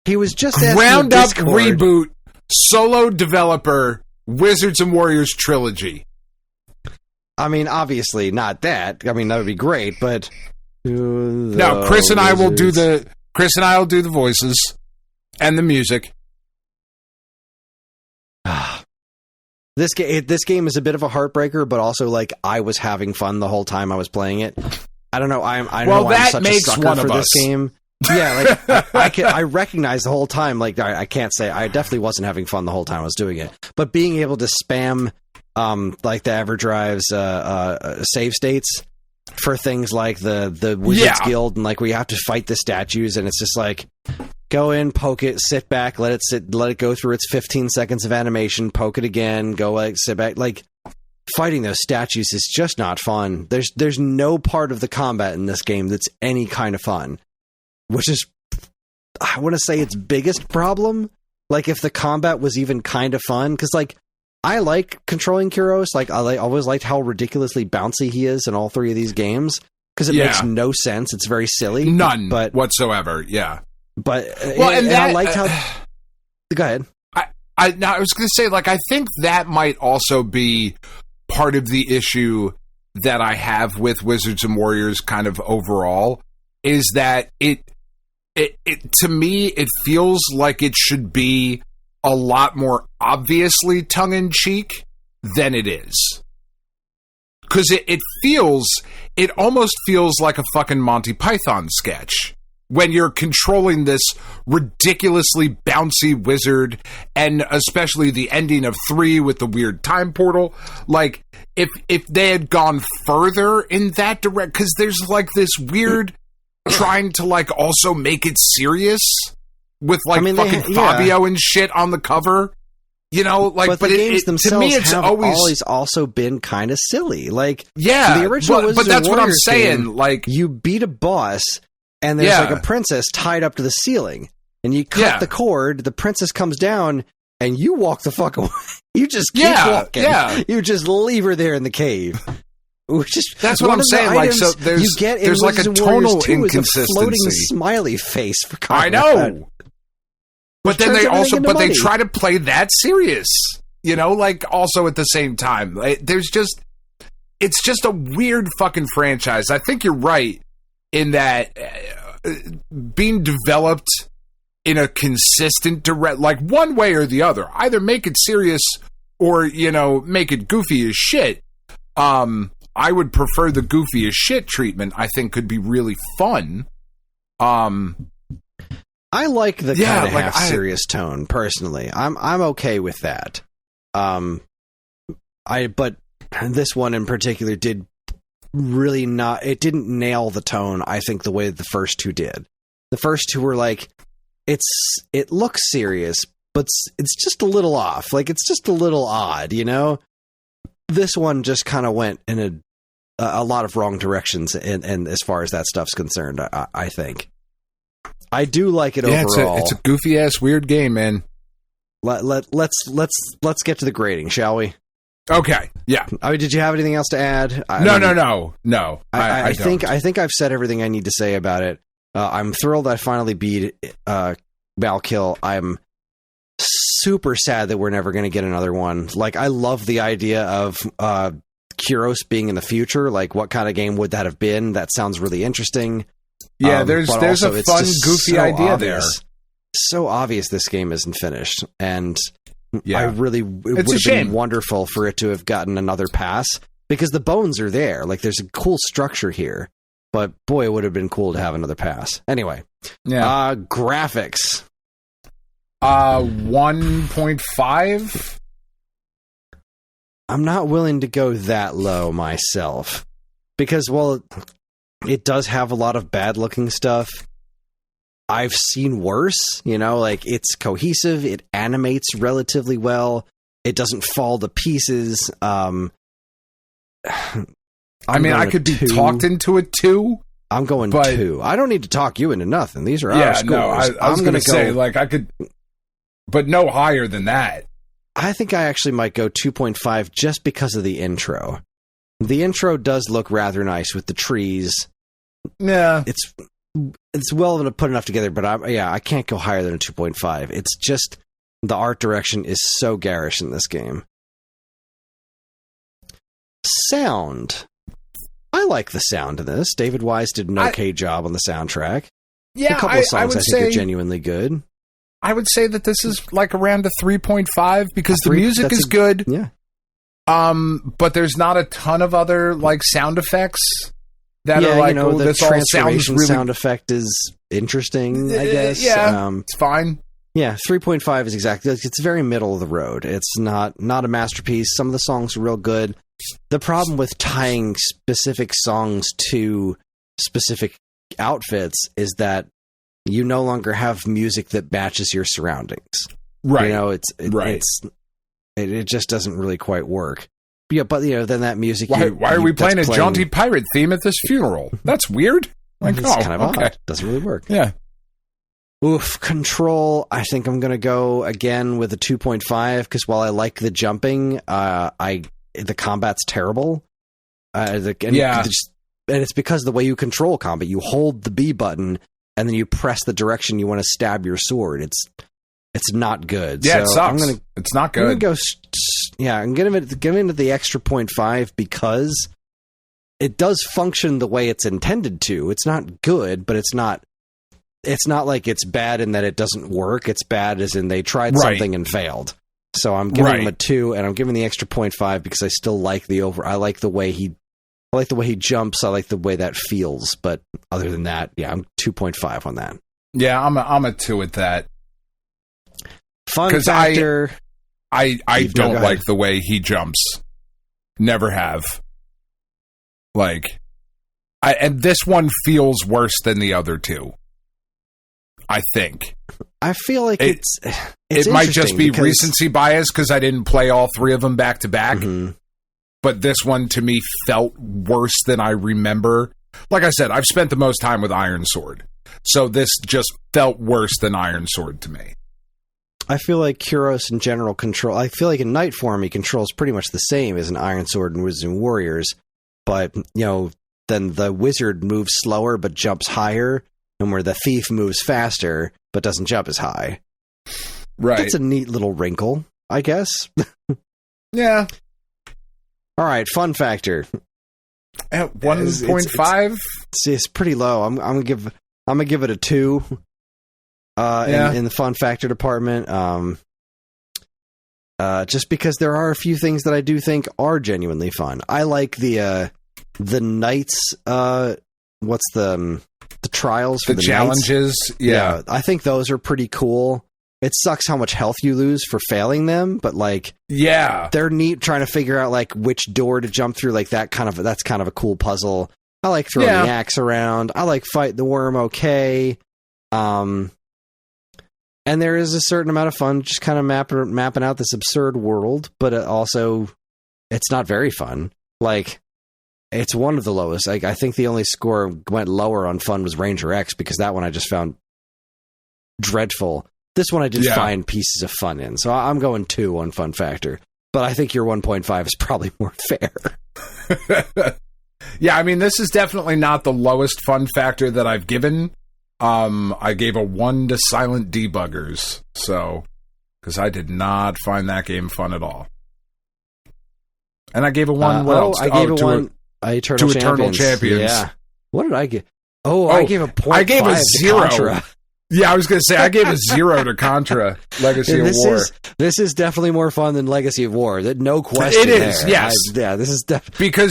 He was just asking Ground up reboot, solo developer, Wizards and Warriors trilogy. I mean, obviously not that. I mean, that would be great, but no, Kris and I will do the voices and the music. This game is a bit of a heartbreaker, but also, like, I was having fun the whole time I was playing it. I don't know. I'm such a sucker for this game. Yeah, like, I recognize the whole time. Like, I can't say I definitely wasn't having fun the whole time I was doing it, but being able to spam like the EverDrive's save states for things like the Wizards Guild, and, like, where you have to fight the statues, and it's just like, go in, poke it, sit back, let it go through its 15 seconds of animation, poke it again, go, like, sit back. Like, fighting those statues is just not fun. There's no part of the combat in this game that's any kind of fun, which is, I want to say, its biggest problem. Like, if the combat was even kind of fun, because, like, I like controlling Kuros. Like, I always liked how ridiculously bouncy he is in all three of these games, because it makes no sense. It's very silly. None whatsoever, yeah. But, and I liked how... Go ahead. I was going to say, like, I think that might also be part of the issue that I have with Wizards and Warriors kind of overall, is that it to me, it feels like it should be a lot more obviously tongue-in-cheek than it is. Because it almost feels like a fucking Monty Python sketch when you're controlling this ridiculously bouncy wizard, and especially the ending of 3 with the weird time portal. Like, if they had gone further in that direction, because there's like this weird trying to like also make it serious with like fucking Fabio and shit on the cover. You know, like, but the games themselves to me, it's have always also been kind of silly. Like, the original but that's what I'm saying. Game, like, you beat a boss, and there's like a princess tied up to the ceiling, and you cut the cord. The princess comes down, and you walk the fuck away. You just keep walking. Yeah. You just leave her there in the cave. That's what I'm saying. Like, so there's like a tonal inconsistency. A floating smiley face for combat. I know. But then they try to play that serious, you know, like, also at the same time. It's just a weird fucking franchise. I think you're right in that being developed in a consistent direct, like, one way or the other, either make it serious or, you know, make it goofy as shit. I would prefer the goofy as shit treatment. I think could be really fun. I like the kind of half serious tone personally. I'm okay with that. But this one in particular did really not. It didn't nail the tone, I think, the way the first two did. The first two were like, it looks serious, but it's just a little off. Like, it's just a little odd, you know. This one just kind of went in a lot of wrong directions, and as far as that stuff's concerned, I think. I do like it overall. It's a goofy ass weird game, man. Let's get to the grading, shall we? Okay. Yeah. I mean, did you have anything else to add? No. I think I've said everything I need to say about it. I'm thrilled I finally beat Valkill. I'm super sad that we're never going to get another one. Like, I love the idea of Kuros being in the future. Like, what kind of game would that have been? That sounds really interesting. Yeah, there's a fun, goofy idea obvious. There. So obvious this game isn't finished, and it would have been wonderful for it to have gotten another pass, because the bones are there. Like, there's a cool structure here, but boy, it would have been cool to have another pass. Anyway, graphics. 1.5. I'm not willing to go that low myself, because, well, it does have a lot of bad looking stuff. I've seen worse, you know, like, it's cohesive, it animates relatively well, it doesn't fall to pieces. I mean, I could be talked into a 2. I'm going 2. I don't need to talk you into nothing. These are our scores. No, I was going to say, like, I could, but no higher than that. I think I actually might go 2.5 just because of the intro. The intro does look rather nice with the trees. Yeah. It's well put enough together, but I can't go higher than a 2.5. It's just the art direction is so garish in this game. Sound. I like the sound of this. David Wise did an okay job on the soundtrack. Yeah, a couple of songs I think are genuinely good. I would say that this is like around a 3.5 because the music is good. Yeah. But there's not a ton of other like sound effects that are like, the this all sounds really... sound effect is interesting, I guess. It's fine. Yeah, 3.5 is exactly. It's very middle of the road. It's not a masterpiece. Some of the songs are real good. The problem with tying specific songs to specific outfits is that you no longer have music that matches your surroundings. Right. You know, it just doesn't really quite work. Yeah, but then that music. Why are we playing a jaunty pirate theme at this funeral? That's weird. Like, it's kind of odd. Doesn't really work. Yeah. Oof, Control. I think I'm gonna go again with a 2.5 because while I like the jumping, the combat's terrible. And it's because of the way you control combat. You hold the B button and then you press the direction you want to stab your sword. It's not good. Yeah, so it sucks. It's not good. I'm gonna go. I'm giving it the extra 0.5 because it does function the way it's intended to. It's not good, but it's not like it's bad in that it doesn't work. It's bad as in they tried something and failed. So I'm giving him a 2, and I'm giving the extra 0.5 because I still like I like the way he jumps. I like the way that feels. But other than that, yeah, I'm 2.5 on that. Yeah, I'm a 2 at that. Fun factor. I don't like the way he jumps. Never have. And this one feels worse than the other two. I think. I feel like it might just be recency bias because I didn't play all 3 of them back to back. Mm-hmm. But this one to me felt worse than I remember. Like I said, I've spent the most time with Iron Sword. So this just felt worse than Iron Sword to me. I feel like Kuros in general control. I feel like in Night form he controls pretty much the same as an Iron Sword and Wizards and Warriors. But, then the wizard moves slower but jumps higher. And where the thief moves faster, but doesn't jump as high. Right. That's a neat little wrinkle, I guess. Yeah. All right, fun factor. At 1.5? It's pretty low. I'm gonna give it a 2. In the fun factor department. Just because there are a few things that I do think are genuinely fun. I like the knights. What's the trials for the challenges? Knights. Yeah, I think those are pretty cool. It sucks how much health you lose for failing them, but they're neat trying to figure out which door to jump through. That's kind of a cool puzzle. I like throwing the axe around. I like fight the worm. Okay. And there is a certain amount of fun just kind of mapping out this absurd world, but also it's not very fun. It's one of the lowest. I think the only score went lower on fun was Ranger X because that one I just found dreadful. This one I did find pieces of fun in. So I'm going 2 on fun factor. But I think your 1.5 is probably more fair. Yeah, I mean, this is definitely not the lowest fun factor that I've given. I gave a 1 to Silent Debuggers. Because I did not find that game fun at all. And I gave a 1. I gave a 1. Eternal Champions. Yeah. What did I get? I gave a 0.5. I gave a 0. Contra. Yeah, I was going to say, I gave a 0 to Contra, Legacy of War. This is definitely more fun than Legacy of War. No question. It is, there. yes. This is definitely... Because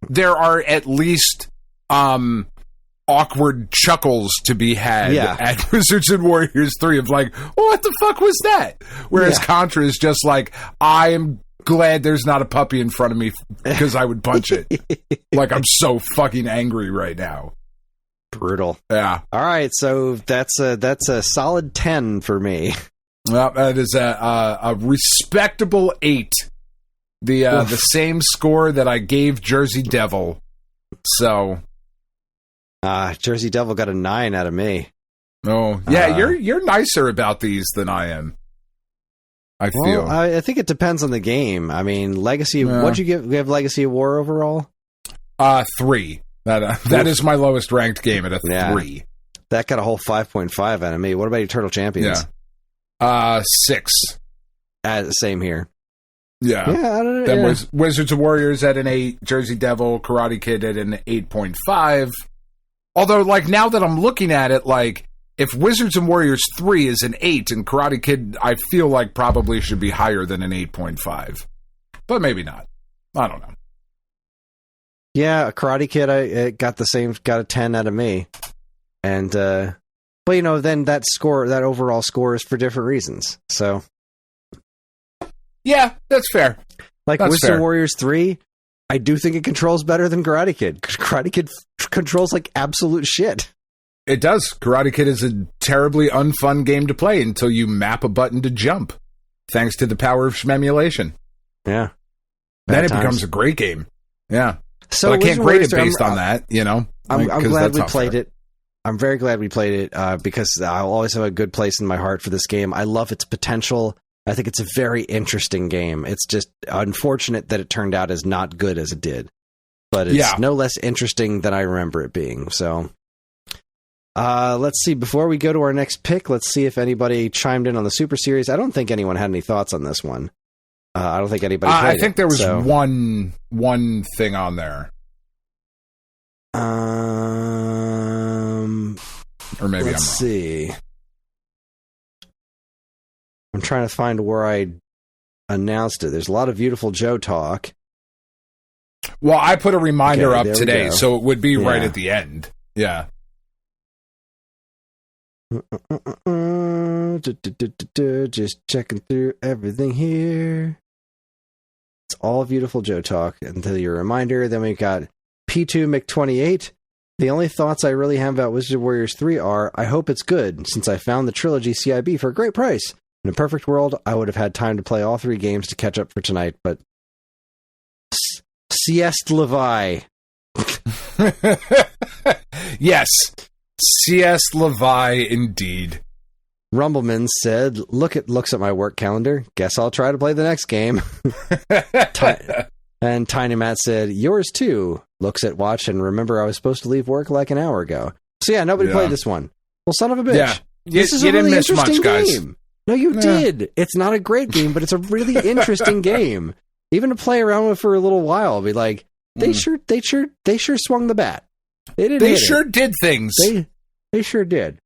there are at least awkward chuckles to be had at Wizards and Warriors 3 of what the fuck was that? Whereas Contra is just I am glad there's not a puppy in front of me because I would punch it. I'm so fucking angry right now. Brutal. Yeah. All right, so that's a solid 10 for me. Well, that is a respectable 8. The same score that I gave Jersey Devil. So, Jersey Devil got a 9 out of me. Oh, yeah, you're nicer about these than I am. I feel. I think it depends on the game. I mean, Legacy. What'd you give Legacy of War overall? 3. That is my lowest ranked game at a 3. That got a whole 5.5 out of me. What about Eternal Champions? 6. Same here. Yeah. Then Wizards of Warriors at an 8. Jersey Devil, Karate Kid at an 8.5. Although, now that I'm looking at it, if Wizards and Warriors 3 is an 8 and Karate Kid, I feel probably should be higher than an 8.5. But maybe not. I don't know. Yeah, Karate Kid, it got a 10 out of me. And, but then that overall score is for different reasons. So. Yeah, that's fair. Wizards and Warriors 3, I do think it controls better than Karate Kid. Karate Kid controls absolute shit. It does. Karate Kid is a terribly unfun game to play until you map a button to jump, thanks to the power of shmemulation. Yeah. then it becomes a great game. Yeah. So but I can't grade it based on that, you know? I'm glad we played it. I'm very glad we played it because I'll always have a good place in my heart for this game. I love its potential. I think it's a very interesting game. It's just unfortunate that it turned out as not good as it did. But it's no less interesting than I remember it being. So let's see. Before we go to our next pick, let's see if anybody chimed in on the Super Series. I don't think anyone had any thoughts on this one. I don't think anybody played I think there was one thing on there. Or maybe let's see. I'm trying to find where I announced it. There's a lot of beautiful Joe talk. Well, I put a reminder up today, so it would be right at the end. Yeah. Just checking through everything here. It's all beautiful Joe talk until your reminder. Then we've got P2 Mc28. The only thoughts I really have about Wizard of Warriors 3 are, I hope it's good, since I found the trilogy CIB for a great price. In a perfect world, I would have had time to play all 3 games to catch up for tonight, but Sieste Levi. Yes, Sieste Levi indeed. Rumbleman said, looks at my work calendar. Guess I'll try to play the next game. And Tiny Matt said, yours too. Looks at watch and remember I was supposed to leave work like an hour ago. So yeah, nobody played this one. Well, son of a bitch. Yeah. This is a really interesting game. No, you did. It's not a great game, but it's a really interesting game. Even to play around with for a little while, be like, they sure swung the bat. They sure did things. They sure did.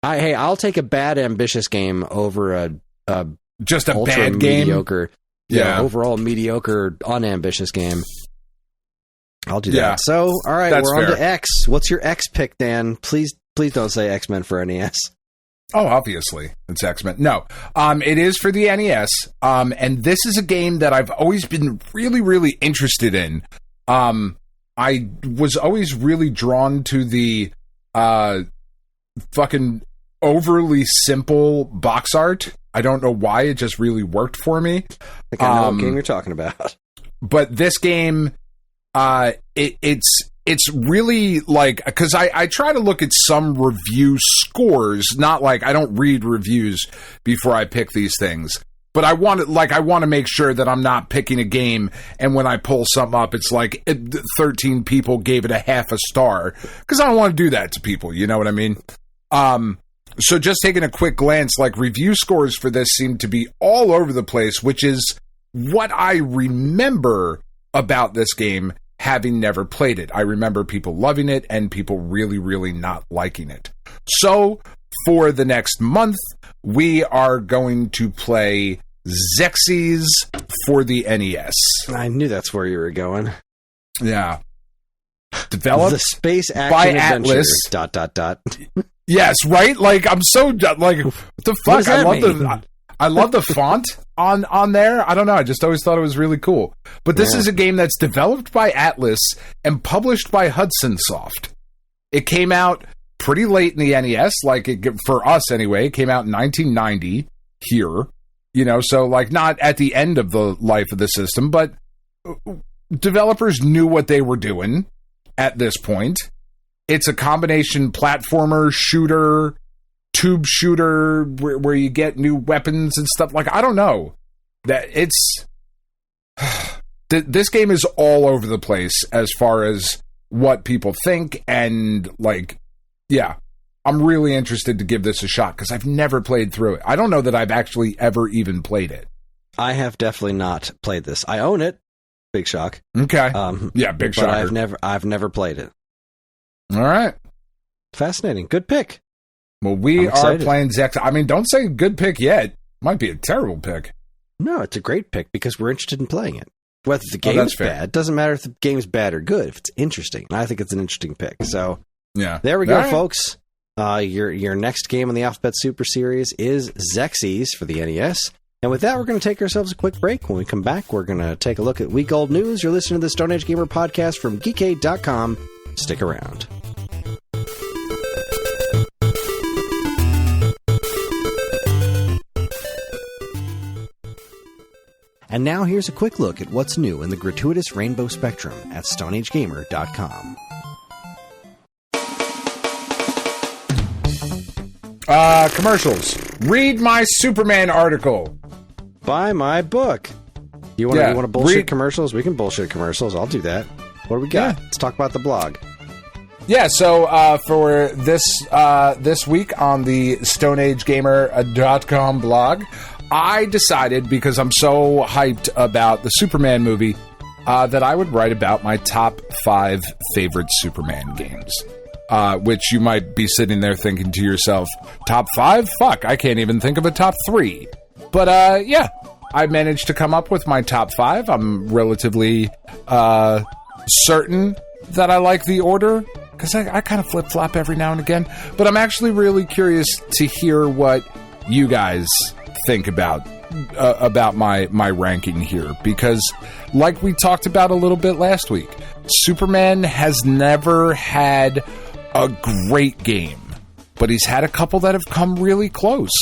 I'll take a bad ambitious game over a just a bad game. Mediocre. Yeah, overall mediocre, unambitious game. I'll do that. So, all right, we're on to X. What's your X pick, Dan? Please don't say X-Men for NES. Oh, obviously, it's X-Men. No, it is for the NES, and this is a game that I've always been really, really interested in. I was always really drawn to the fucking overly simple box art. I don't know why, it just really worked for me. I think I know what game you're talking about. But this game, it's really like, because I try to look at some review scores, not like I don't read reviews before I pick these things. But I want to make sure that I'm not picking a game and when I pull something up, it's like 13 people gave it a half a star, because I don't want to do that to people. You know what I mean? So just taking a quick glance, like review scores for this seem to be all over the place, which is what I remember about this game, having never played it. I remember people loving it and people really, really not liking it. So for the next month, we are going to play Zesty for the NES. I knew that's where you were going. Yeah. Developed the space action by adventure. Atlas. Yes, right? Like, I'm so, like, what the fuck? I love the font on there. I don't know. I just always thought it was really cool. But this is a game that's developed by Atlas and published by Hudson Soft. It came out pretty late in the NES, for us anyway. It came out in 1990 here, so like not at the end of the life of the system, but developers knew what they were doing at this point. It's a combination platformer, shooter, tube shooter, where you get new weapons and stuff. Like, I don't know. That it's this game is all over the place as far as what people think, and like, yeah, I'm really interested to give this a shot because I've never played through it. I don't know that I've actually ever even played it. I have definitely not played this. I own it. Big shock. Okay. Yeah, big shock. But I've never played it. All right. Fascinating. Good pick. Well, we are playing Zesty. I mean, don't say good pick yet. Might be a terrible pick. No, it's a great pick because we're interested in playing it. Whether the game is bad, it doesn't matter if the game's bad or good. If it's interesting, and I think it's an interesting pick. So, yeah, there we go, folks. Your next game in the Alphabet Super Series is Zesty for the NES. And with that, we're going to take ourselves a quick break. When we come back, we're going to take a look at Week Old News. You're listening to the Stone Age Gamer podcast from Geekade.com. Stick around. And now here's a quick look at what's new in the gratuitous rainbow spectrum at StoneAgeGamer.com. Commercials. Read my Superman article. Buy my book. You want to bullshit commercials? We can bullshit commercials. I'll do that. What do we got? Let's talk about the blog. Yeah, so for this week on the StoneAgeGamer.com blog, I decided, because I'm so hyped about the Superman movie, that I would write about my top 5 favorite Superman games. Which you might be sitting there thinking to yourself, top 5? Fuck, I can't even think of a top 3. But I managed to come up with my top 5. I'm relatively certain that I like the order, because I kind of flip-flop every now and again. But I'm actually really curious to hear what you guys think about my ranking here, because like we talked about a little bit last week, Superman has never had a great game, but he's had a couple that have come really close,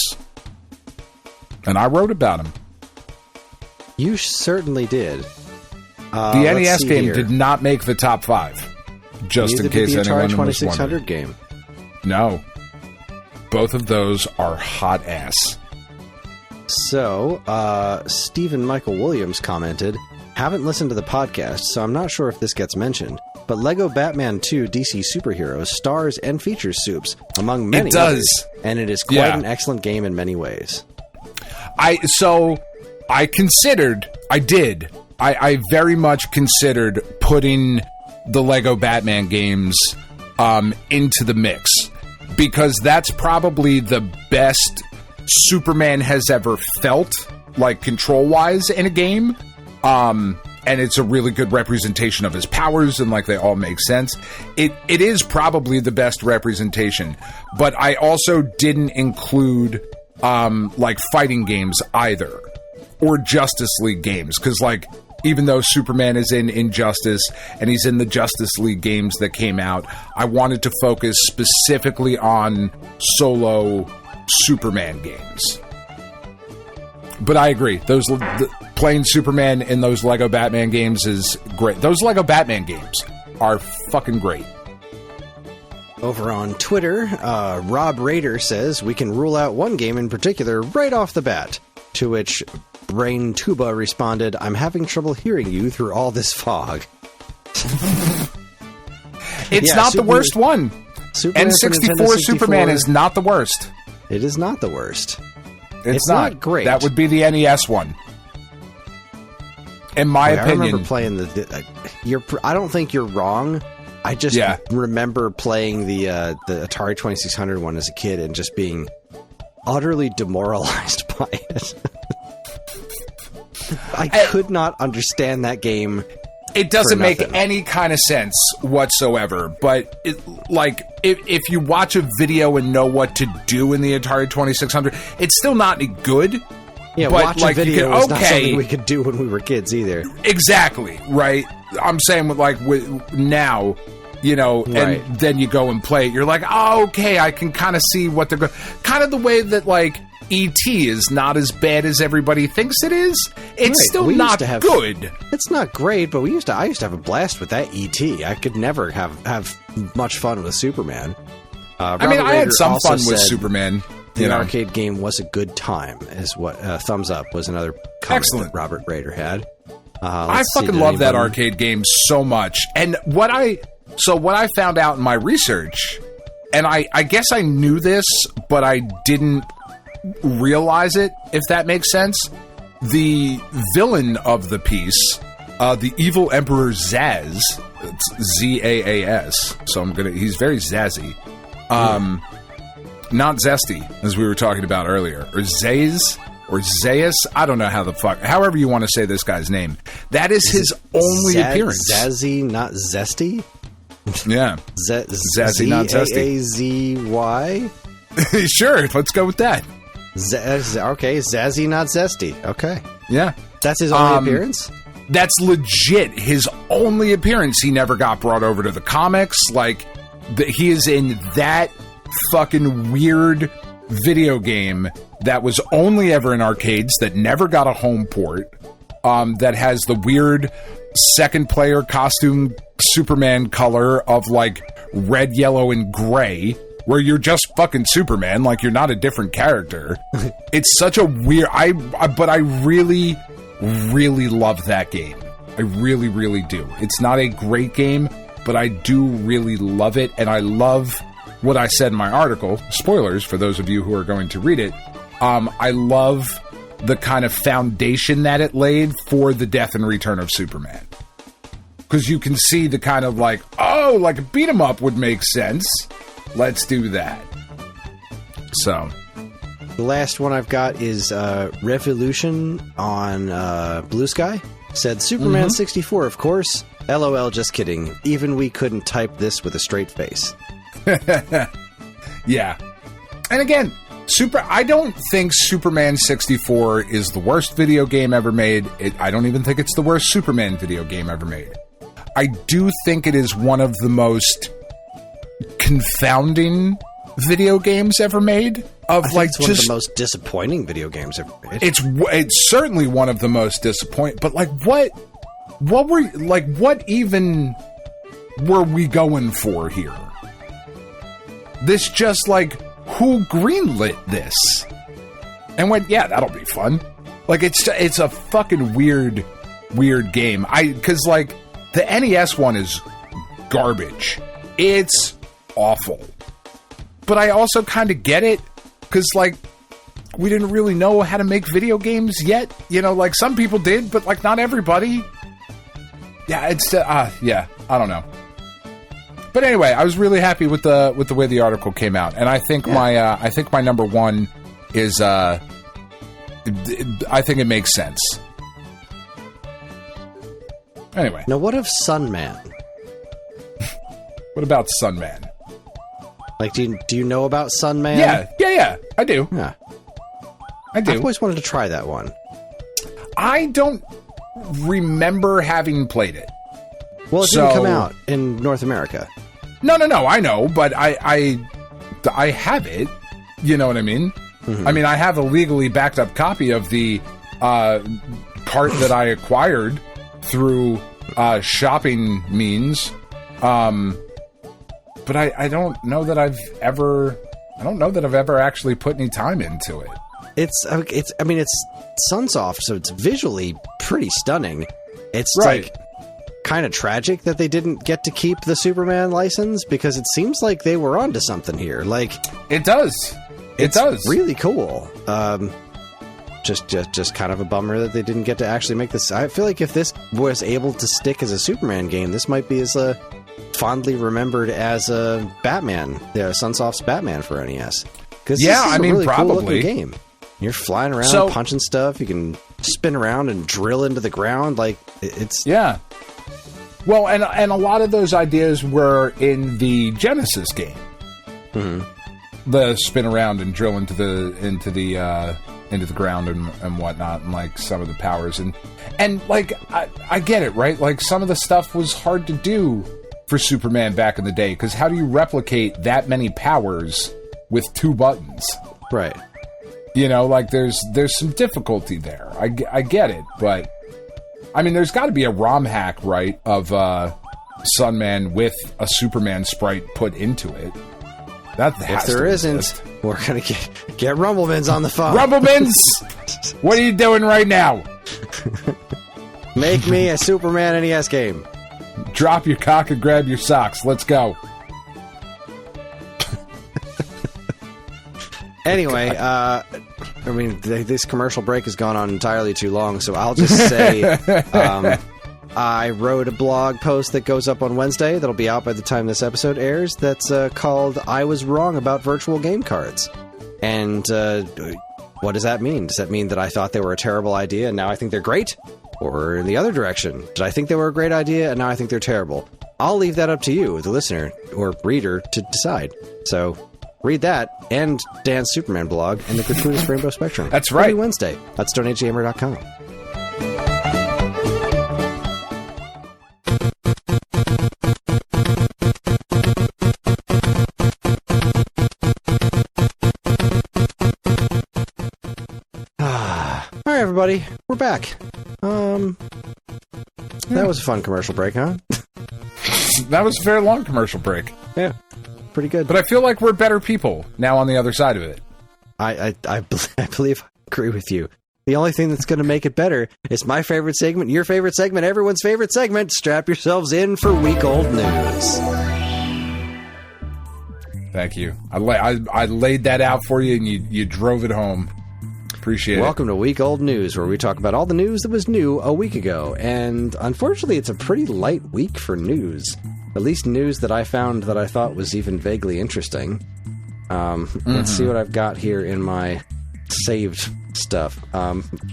and I wrote about him. You certainly did. The NES game did not make the top 5, just in case anyone was wondering. The Atari 2600 game. No. Both of those are hot ass. So, Stephen Michael Williams commented, haven't listened to the podcast, so I'm not sure if this gets mentioned, but Lego Batman 2 DC Superheroes stars and features Supes, among many others, and it is quite an excellent game in many ways. I very much considered putting the Lego Batman games into the mix, because that's probably the best Superman has ever felt, like control-wise, in a game. And it's a really good representation of his powers, and like they all make sense. It is probably the best representation, but I also didn't include like fighting games either, or Justice League games, because like even though Superman is in Injustice and he's in the Justice League games that came out, I wanted to focus specifically on solo Superman games. But I agree, playing Superman in those Lego Batman games is great. Those Lego Batman games are fucking great. Over on Twitter, Rob Rader says, we can rule out one game in particular right off the bat. To which Brain Tuba responded, I'm having trouble hearing you through all this fog. It's not the worst one. N64 Superman is not the worst. It is not the worst. It's not great. That would be the NES one, in my opinion. I remember playing I don't think you're wrong. I just remember playing the Atari 2600 one as a kid and just being utterly demoralized by it. I could not understand that game. It doesn't make any kind of sense whatsoever, but if you watch a video and know what to do in the Atari 2600, it's still not any good. Yeah, but watch a video is not something we could do when we were kids either. Exactly, right? I'm saying with now, and then you go and play it, you're like, oh, okay, I can kind of see what they're going. Kind of the way that E.T. is not as bad as everybody thinks it is. It's still not good. It's not great, but I used to have a blast with that E.T. I could never have much fun with Superman. I had some fun with Superman. The arcade game was a good time, is what Thumbs Up was another comment that Robert Rader had. I fucking love that arcade game so much. And what I found out in my research, and I guess I knew this, but I didn't realize it, if that makes sense. The villain of the piece, the evil Emperor Zaz, it's Z-A-A-S, so he's very Zazzy. Not Zesty, as we were talking about earlier, or Zaze, or Zayas, I don't know however you want to say this guy's name. That is his only appearance. Zazzy, not Zesty? Yeah. Zazzy, not Zesty. Z-A-Z-Y? Sure, let's go with that. Okay, Zazzy, not Zesty. Okay. Yeah. That's his only appearance? That's legit his only appearance. He never got brought over to the comics. He is in that fucking weird video game that was only ever in arcades, that never got a home port. that has the weird second player costume Superman color of like red, yellow, and gray, where you're just fucking Superman, like you're not a different character. It's such a weird... but I really, really love that game. I really, really do. It's not a great game, but I do really love it, and I love what I said in my article. Spoilers for those of you who are going to read it. I love the kind of foundation that it laid for the death and return of Superman. Because you can see the kind of like, oh, like a beat 'em up would make sense. Let's do that. So, the last one I've got is Revolution on Blue Sky. Said Superman 64, of course. LOL, just kidding. Even we couldn't type this with a straight face. Yeah. And again, I don't think Superman 64 is the worst video game ever made. I don't even think it's the worst Superman video game ever made. I do think it is one of the most confounding video games ever made. It's one of the most disappointing video games ever made. It's certainly one of the most disappointing. But like, what even were we going for here? This just like, who greenlit this? And went, yeah, that'll be fun. Like, it's a fucking weird game. Because like the NES one is garbage. It's awful. But I also kind of get it, because, like, we didn't really know how to make video games yet. You know, like, some people did, but, like, not everybody. Yeah, it's, I don't know. But anyway, I was really happy with the way the article came out. And I think my number one is, I think it makes sense. Anyway. Now, what of Sunman? What about Sunman? Like, do you know about Sunman? Yeah, I do. Yeah. I do. I've always wanted to try that one. I don't remember having played it. Well, it didn't come out in North America. No, I know, but I have it. You know what I mean? Mm-hmm. I mean, I have a legally backed up copy of the cart that I acquired through shopping means. But I don't know that I've ever actually put any time into it. It's Sunsoft, so it's visually pretty stunning. It's right. Like kind of tragic that they didn't get to keep the Superman license, because it seems like they were onto something here. Like, it does. It does. Really cool. Just kind of a bummer that they didn't get to actually make this. I feel like if this was able to stick as a Superman game, this might be as fondly remembered as a Batman, Sunsoft's Batman for NES. Because this is a really cool looking game. You're flying around, punching stuff. You can spin around and drill into the ground. Like, it's Well, and a lot of those ideas were in the Genesis game. Mm-hmm. The spin around and drill into the ground and whatnot, and like some of the powers and like I get it, right? Like, some of the stuff was hard to do for Superman back in the day, because how do you replicate that many powers with 2 buttons? Right. You know, like there's some difficulty there. I get it, but I mean, there's got to be a ROM hack, right, of Sunman with a Superman sprite put into it. If there isn't, we're gonna get Rumblemans on the phone. Rumblemans, what are you doing right now? Make me a Superman NES game. Drop your cock and grab your socks. Let's go. Anyway, this commercial break has gone on entirely too long, so I'll just say I wrote a blog post that goes up on Wednesday that'll be out by the time this episode airs that's called I Was Wrong About Virtual Game Cards. And what does that mean? Does that mean that I thought they were a terrible idea and now I think they're great? Or in the other direction, did I think they were a great idea and now I think they're terrible? I'll leave that up to you, the listener or reader, to decide. So read that and Dan's Superman blog and the Gratuitous Rainbow Spectrum. That's right. Every Wednesday at StoneAgeGamer.com. All right, everybody. we're back. That was a fun commercial break, huh? That was a very long commercial break. Yeah, pretty good. But I feel like we're better people now on the other side of it. I believe I agree with you. The only thing that's going to make it better is my favorite segment, your favorite segment, everyone's favorite segment. Strap yourselves in for week-old news. Thank you. I laid that out for you, and you drove it home. Appreciate it. Welcome to Week-Old News, where we talk about all the news that was new a week ago. And unfortunately, it's a pretty light week for news. At least news that I found that I thought was even vaguely interesting. Let's see what I've got here in my saved stuff.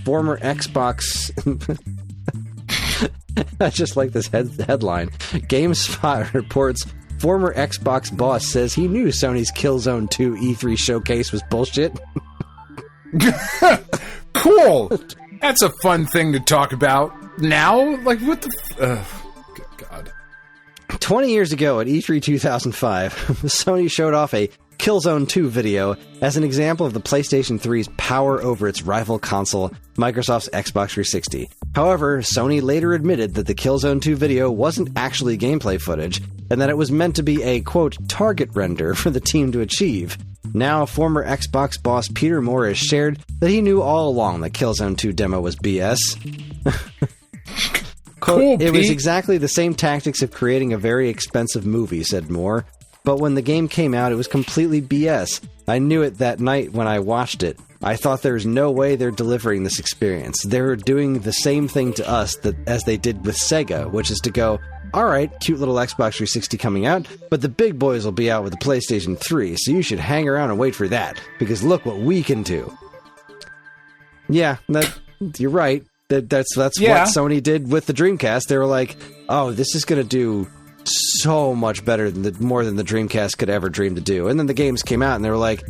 Former Xbox... I just like this headline. GameSpot reports former Xbox boss says he knew Sony's Killzone 2 E3 showcase was bullshit. Cool. That's a fun thing to talk about now. Like, what the... good God. 20 years ago at E3 2005, Sony showed off a Killzone 2 video as an example of the PlayStation 3's power over its rival console, Microsoft's Xbox 360. However, Sony later admitted that the Killzone 2 video wasn't actually gameplay footage, and that it was meant to be a, quote, target render for the team to achieve. Now, former Xbox boss Peter Moore has shared that he knew all along that Killzone 2 demo was BS. Quote, it was exactly the same tactics of creating a very expensive movie, said Moore. But when the game came out, it was completely BS. I knew it that night when I watched it. I thought there's no way they're delivering this experience. They're doing the same thing to us as they did with Sega, which is to go, alright, cute little Xbox 360 coming out, but the big boys will be out with the PlayStation 3, so you should hang around and wait for that, because look what we can do. Yeah, you're right. That's what Sony did with the Dreamcast. They were like, oh, this is going to do so much better more than the Dreamcast could ever dream to do. And then the games came out and they were like,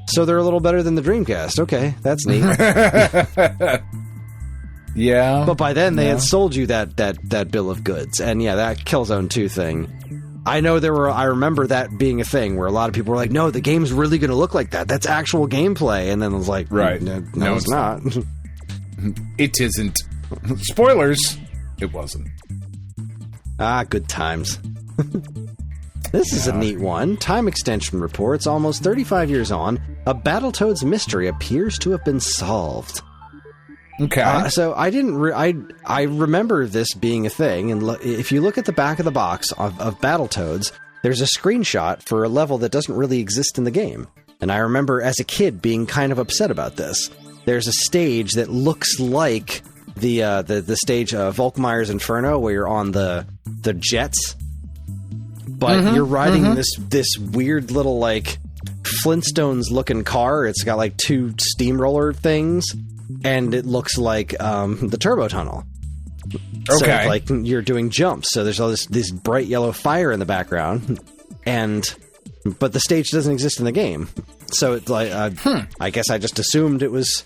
so they're a little better than the Dreamcast. Okay, that's neat. Yeah. But by then they had sold you that bill of goods. And yeah, that Killzone 2 thing. I remember that being a thing where a lot of people were like, no, the game's really going to look like that. That's actual gameplay. And then it was like, right. No, it's not. It isn't. Spoilers. It wasn't. Good times. This is a neat one. Time Extension reports, almost 35 years on, a Battletoads mystery appears to have been solved. Okay. So I didn't... I remember this being a thing, and if you look at the back of the box of Battletoads, there's a screenshot for a level that doesn't really exist in the game. And I remember as a kid being kind of upset about this. There's a stage that looks like the stage of Volkmeyer's Inferno, where you're on the jets, but you're riding this weird little like Flintstones looking car. It's got like two steamroller things, and it looks like the turbo tunnel. Okay, so, like you're doing jumps. So there's all this bright yellow fire in the background, but the stage doesn't exist in the game. So it's like I guess I just assumed it was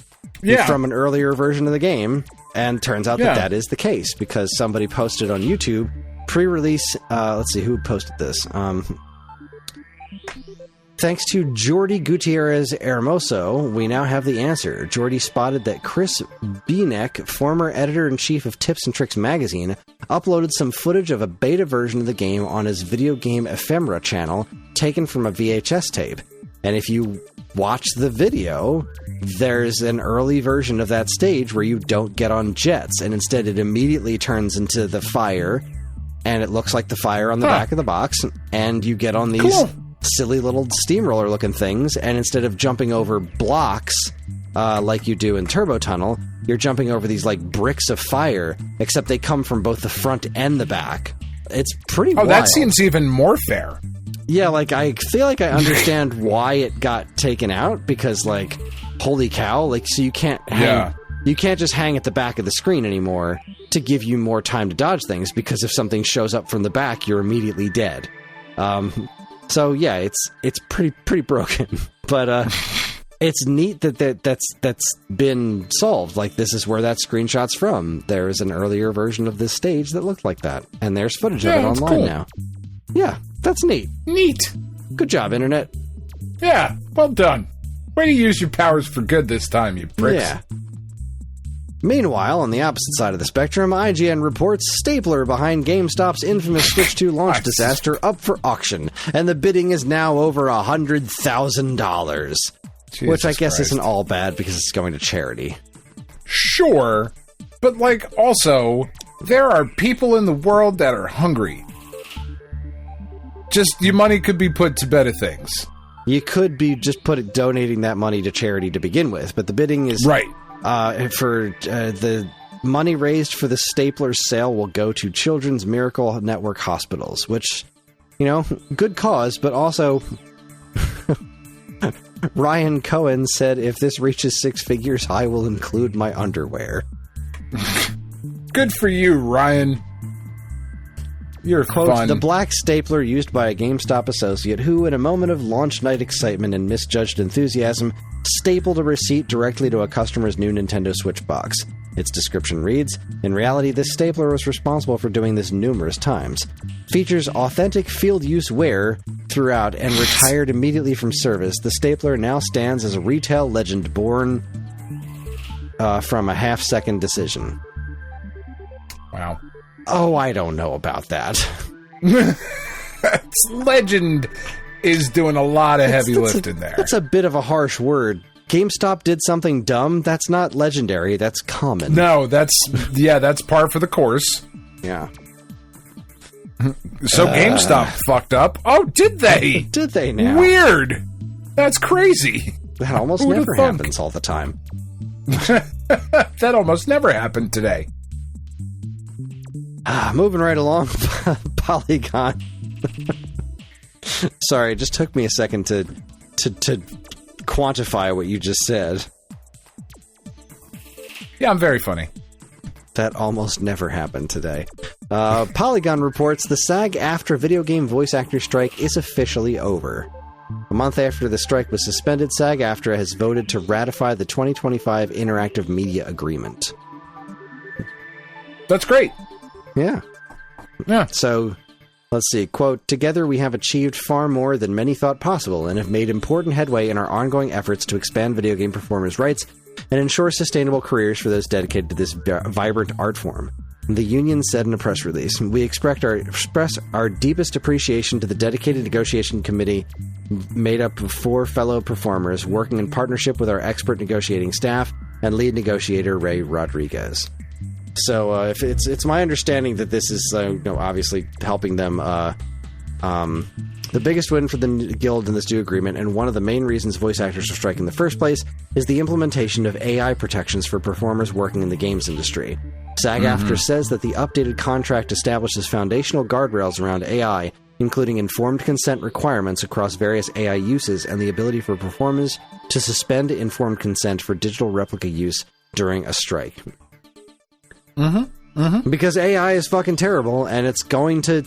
from an earlier version of the game. And turns out that is the case, because somebody posted on YouTube pre-release. Let's see who posted this. Thanks to Jordi Gutierrez Hermoso, we now have the answer. Jordi spotted that Kris Bienek, former editor-in-chief of Tips and Tricks magazine, uploaded some footage of a beta version of the game on his Video Game Ephemera channel, taken from a VHS tape. And if you watch the video, there's an early version of that stage where you don't get on jets, and instead it immediately turns into the fire, and it looks like the fire on the back of the box, and you get on these silly little steamroller looking things, and instead of jumping over blocks like you do in Turbo Tunnel, you're jumping over these like bricks of fire, except they come from both the front and the back. It's pretty wild. That seems even more fair. Yeah, like, I feel like I understand why it got taken out, because, like, holy cow, like, so you can't you can't just hang at the back of the screen anymore to give you more time to dodge things, because if something shows up from the back, you're immediately dead. So, yeah, it's pretty broken. But, it's neat that's been solved. Like, this is where that screenshot's from. There is an earlier version of this stage that looked like that, and there's footage of it online now. Yeah, that's neat. Neat. Good job, Internet. Yeah, well done. Way to use your powers for good this time, you pricks. Yeah. Meanwhile, on the opposite side of the spectrum, IGN reports stapler behind GameStop's infamous Switch 2 launch disaster up for auction, and the bidding is now over $100,000. Which I guess isn't all bad because it's going to charity. Sure, but also, there are people in the world that are hungry. Just, your money could be put to better things. You could be just donating that money to charity to begin with, but the bidding is... Right. For the money raised for the stapler sale will go to Children's Miracle Network hospitals, which, good cause, but also Ryan Cohen said, if this reaches 6 figures, I will include my underwear. Good for you, Ryan. You're Quote, fun. The black stapler used by a GameStop associate who, in a moment of launch night excitement and misjudged enthusiasm, stapled a receipt directly to a customer's new Nintendo Switch box. Its description reads, in reality, this stapler was responsible for doing this numerous times. Features authentic field use wear throughout and retired immediately from service. The stapler now stands as a retail legend born from a half-second decision. Wow. Oh, I don't know about that. Legend is doing a lot of heavy lifting there. That's a bit of a harsh word. GameStop did something dumb. That's not legendary. That's common. No, that's par for the course. Yeah. So GameStop fucked up. Oh, did they? Did they now? Weird. That's crazy. That almost never happens all the time. That almost never happened today. Moving right along, Polygon. Sorry, it just took me a second to quantify what you just said. Yeah, I'm very funny. That almost never happened today. Polygon reports the SAG AFTRA video game voice actor strike is officially over. A month after the strike was suspended, SAG AFTRA has voted to ratify the 2025 Interactive Media Agreement. That's great. Yeah. Yeah. So, let's see. Quote, together we have achieved far more than many thought possible and have made important headway in our ongoing efforts to expand video game performers' rights and ensure sustainable careers for those dedicated to this vibrant art form. The union said in a press release, we express our deepest appreciation to the dedicated negotiation committee made up of 4 fellow performers working in partnership with our expert negotiating staff and lead negotiator Ray Rodriguez. So if it's my understanding that this is obviously helping them. The biggest win for the guild in this new agreement, and one of the main reasons voice actors are striking in the first place, is the implementation of AI protections for performers working in the games industry. SAG AFTRA says that the updated contract establishes foundational guardrails around AI, including informed consent requirements across various AI uses and the ability for performers to suspend informed consent for digital replica use during a strike. Because AI is fucking terrible, and it's going to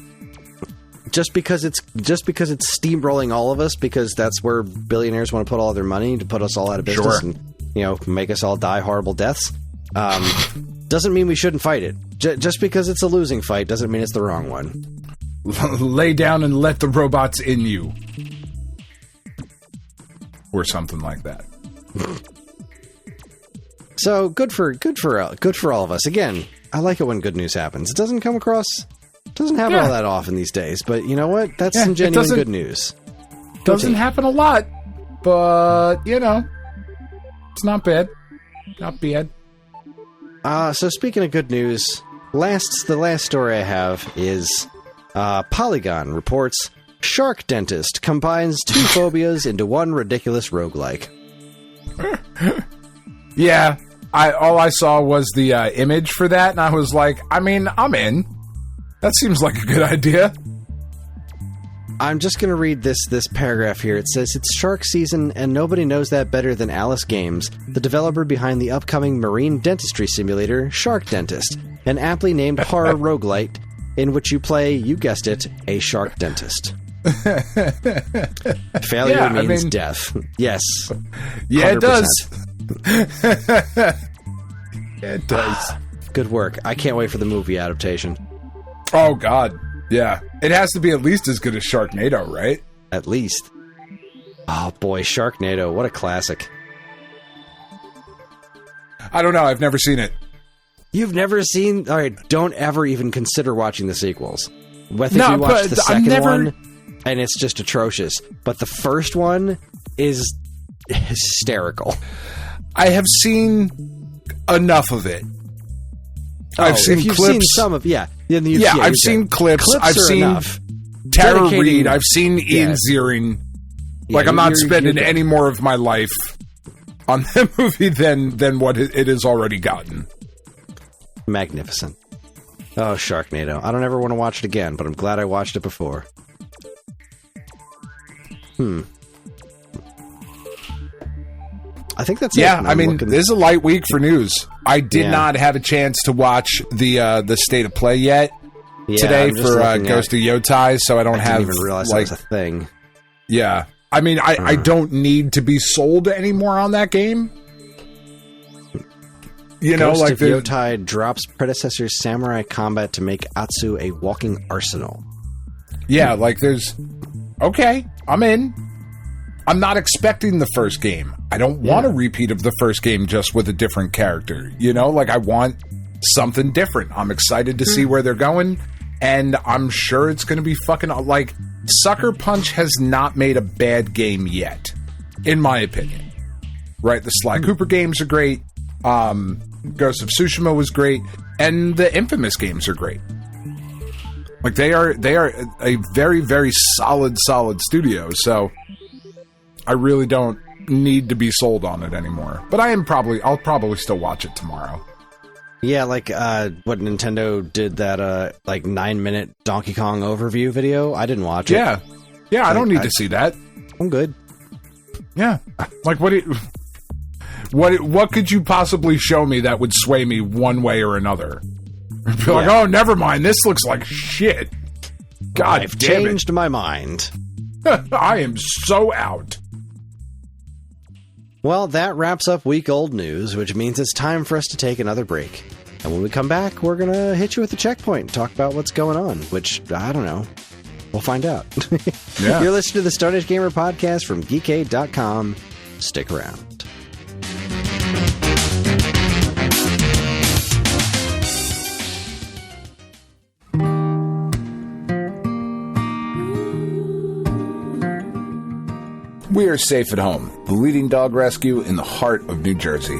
just because it's steamrolling all of us because that's where billionaires want to put all their money to put us all out of business and make us all die horrible deaths. Doesn't mean we shouldn't fight it. Just because it's a losing fight doesn't mean it's the wrong one. Lay down and let the robots in you, or something like that. So good for all of us. Again, I like it when good news happens. It doesn't happen all that often these days, but you know what? That's some genuine good news. Doesn't happen a lot, but it's not bad. Not bad. So speaking of good news, the last story I have is Polygon reports Shark Dentist combines 2 phobias into one ridiculous roguelike. Yeah. All I saw was the image for that, and I was like, I'm in. That seems like a good idea. I'm just going to read this paragraph here. It says, it's shark season, and nobody knows that better than Alice Games, the developer behind the upcoming marine dentistry simulator, Shark Dentist, an aptly named horror roguelite in which you play, you guessed it, a shark dentist. Failure means death. Yes. Yeah, 100%. It does. It does. Good work. I can't wait for the movie adaptation. Oh, God. Yeah. It has to be at least as good as Sharknado, right? At least. Oh, boy. Sharknado. What a classic. I don't know. I've never seen it. You've never seen... All right, don't ever even consider watching the sequels. I think you watched the second one, and it's just atrocious. But the first one is hysterical. I have seen enough of it. I've seen clips. Seen some of... Yeah. I've seen clips. I've seen enough. Tara Reid. I've seen Ian Ziering. Like, I'm not spending any more of my life on that movie than what it has already gotten. Magnificent. Oh, Sharknado. I don't ever want to watch it again, but I'm glad I watched it before. I think that's it. Yeah, I mean, this is a light week for news. I did not have a chance to watch the State of Play yet today for Ghost of Yotai, so I didn't even realize that was a thing. Yeah. I mean, I don't need to be sold anymore on that game. You know, Ghost like of Yotai drops predecessor Samurai Combat to make Atsu a walking arsenal. Yeah, like there's... Okay, I'm in. I'm not expecting the first game. I don't want a repeat of the first game just with a different character. You know, like I want something different. I'm excited to see where they're going, and I'm sure it's going to be fucking... Like, Sucker Punch has not made a bad game yet, in my opinion. Right? The Sly Cooper games are great. Ghost of Tsushima was great, and the Infamous games are great. Like they are a very, very solid studio, so I really don't need to be sold on it anymore. But I'll probably still watch it tomorrow. Yeah, like what Nintendo did that 9-minute Donkey Kong overview video. I didn't watch it. Yeah, I don't need to see that. I'm good. Yeah, like what could you possibly show me that would sway me one way or another? I'd be like, oh, never mind. This looks like shit. God I've damn changed my mind. I am so out. Well, that wraps up week-old news, which means it's time for us to take another break. And when we come back, we're going to hit you with a checkpoint and talk about what's going on, which, I don't know. We'll find out. You're listening to the Stone Age Gamer podcast from Geekade.com. Stick around. We are Safe at Home, the leading dog rescue in the heart of New Jersey.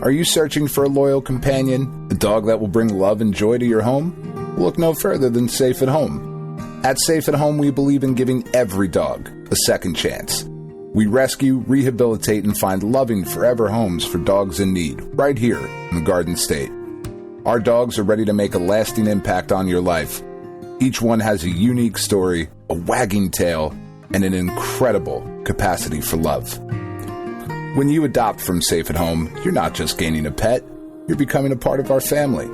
Are you searching for a loyal companion, a dog that will bring love and joy to your home? Look no further than Safe at Home. At Safe at Home, we believe in giving every dog a second chance. We rescue, rehabilitate, and find loving forever homes for dogs in need, right here in the Garden State. Our dogs are ready to make a lasting impact on your life. Each one has a unique story, a wagging tail, and an incredible capacity for love. When you adopt from Safe at Home, you're not just gaining a pet, you're becoming a part of our family.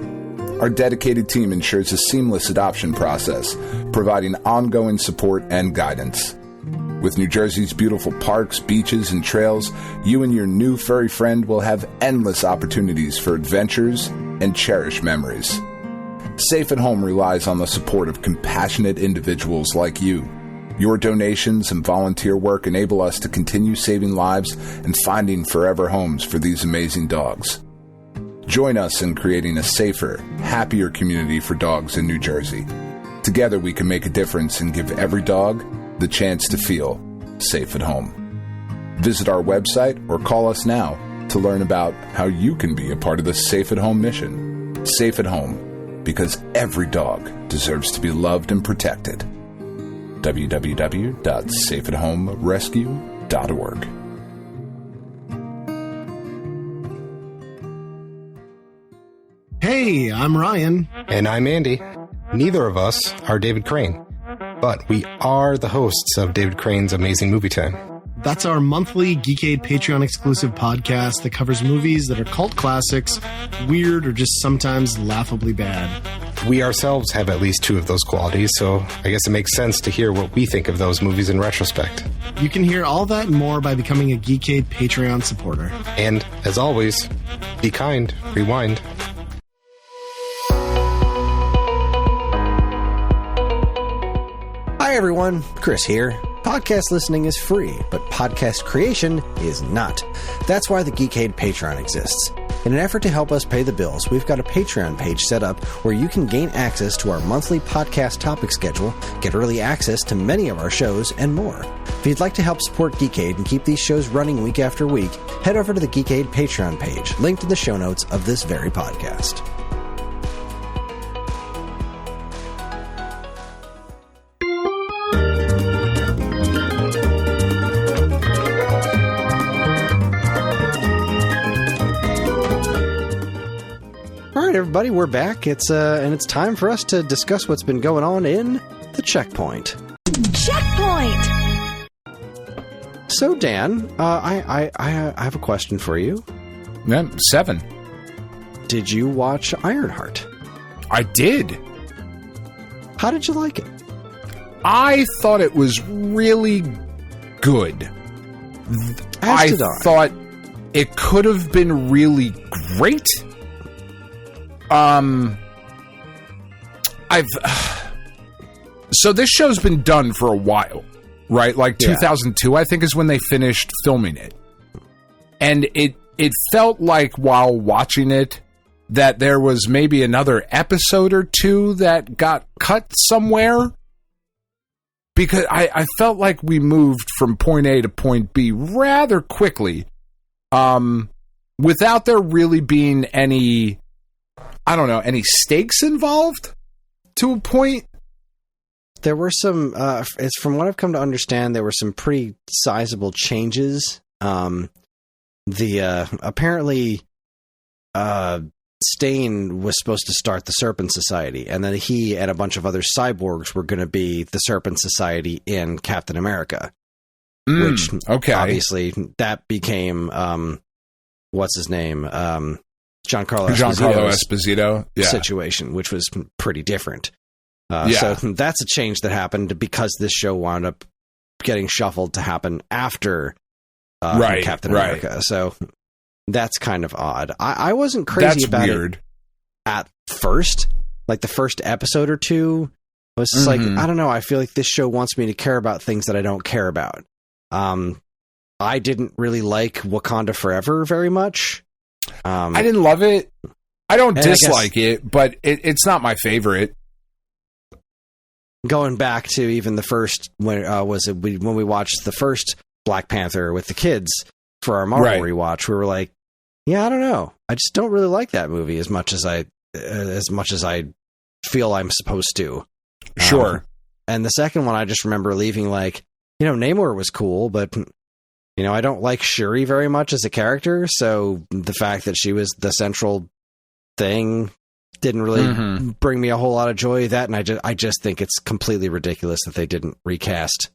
Our dedicated team ensures a seamless adoption process, providing ongoing support and guidance. With New Jersey's beautiful parks, beaches, and trails, you and your new furry friend will have endless opportunities for adventures and cherished memories. Safe at Home relies on the support of compassionate individuals like you. Your donations and volunteer work enable us to continue saving lives and finding forever homes for these amazing dogs. Join us in creating a safer, happier community for dogs in New Jersey. Together we can make a difference and give every dog the chance to feel safe at home. Visit our website or call us now to learn about how you can be a part of the Safe at Home mission. Safe at Home, because every dog deserves to be loved and protected. www.safeathomerescue.org. Hey, I'm Ryan. And I'm Andy. Neither of us are David Crane, but we are the hosts of David Crane's Amazing Movie Time. That's our monthly Geekade Patreon exclusive podcast that covers movies that are cult classics, weird, or just sometimes laughably bad. We ourselves have at least two of those qualities, so I guess it makes sense to hear what we think of those movies in retrospect. You can hear all that and more by becoming a Geekade Patreon supporter. And, as always, be kind, rewind. Hi everyone, Kris here. Podcast listening is free, but podcast creation is not. That's why the Geekade Patreon exists. In an effort to help us pay the bills, we've got a Patreon page set up where you can gain access to our monthly podcast topic schedule, get early access to many of our shows, and more. If you'd like to help support Geekade and keep these shows running week after week, head over to the Geekade Patreon page, linked in the show notes of this very podcast. All right, everybody, we're back. It's time for us to discuss what's been going on in the Checkpoint. Checkpoint! So, Dan, I have a question for you. Yeah, 7. Did you watch Ironheart? I did. How did you like it? I thought it was really good. I thought it could have been really great. So this show's been done for a while, right? Like 2002, I think, is when they finished filming it. And it felt like while watching it that there was maybe another episode or two that got cut somewhere. Because I felt like we moved from point A to point B rather quickly, without there really being any, I don't know, any stakes involved to a point. There were some, it's from what I've come to understand, there were some pretty sizable changes. Apparently, Stain was supposed to start the Serpent Society, and then he and a bunch of other cyborgs were going to be the Serpent Society in Captain America. Which, obviously, that became, what's his name? Giancarlo Esposito's situation, which was pretty different. So that's a change that happened because this show wound up getting shuffled to happen after Captain America. So that's kind of odd. I wasn't crazy about it at first. Like the first episode or two was just like, I don't know. I feel like this show wants me to care about things that I don't care about. I didn't really like Wakanda Forever very much. I didn't love it. I don't dislike it, but it's not my favorite. Going back to even the first, when we watched the first Black Panther with the kids for our Marvel rewatch, we were like, yeah, I don't know. I just don't really like that movie as much as I feel I'm supposed to. Sure. And the second one, I just remember leaving like, Namor was cool, but I don't like Shuri very much as a character. So the fact that she was the central thing didn't really bring me a whole lot of joy. That, and I just think it's completely ridiculous that they didn't recast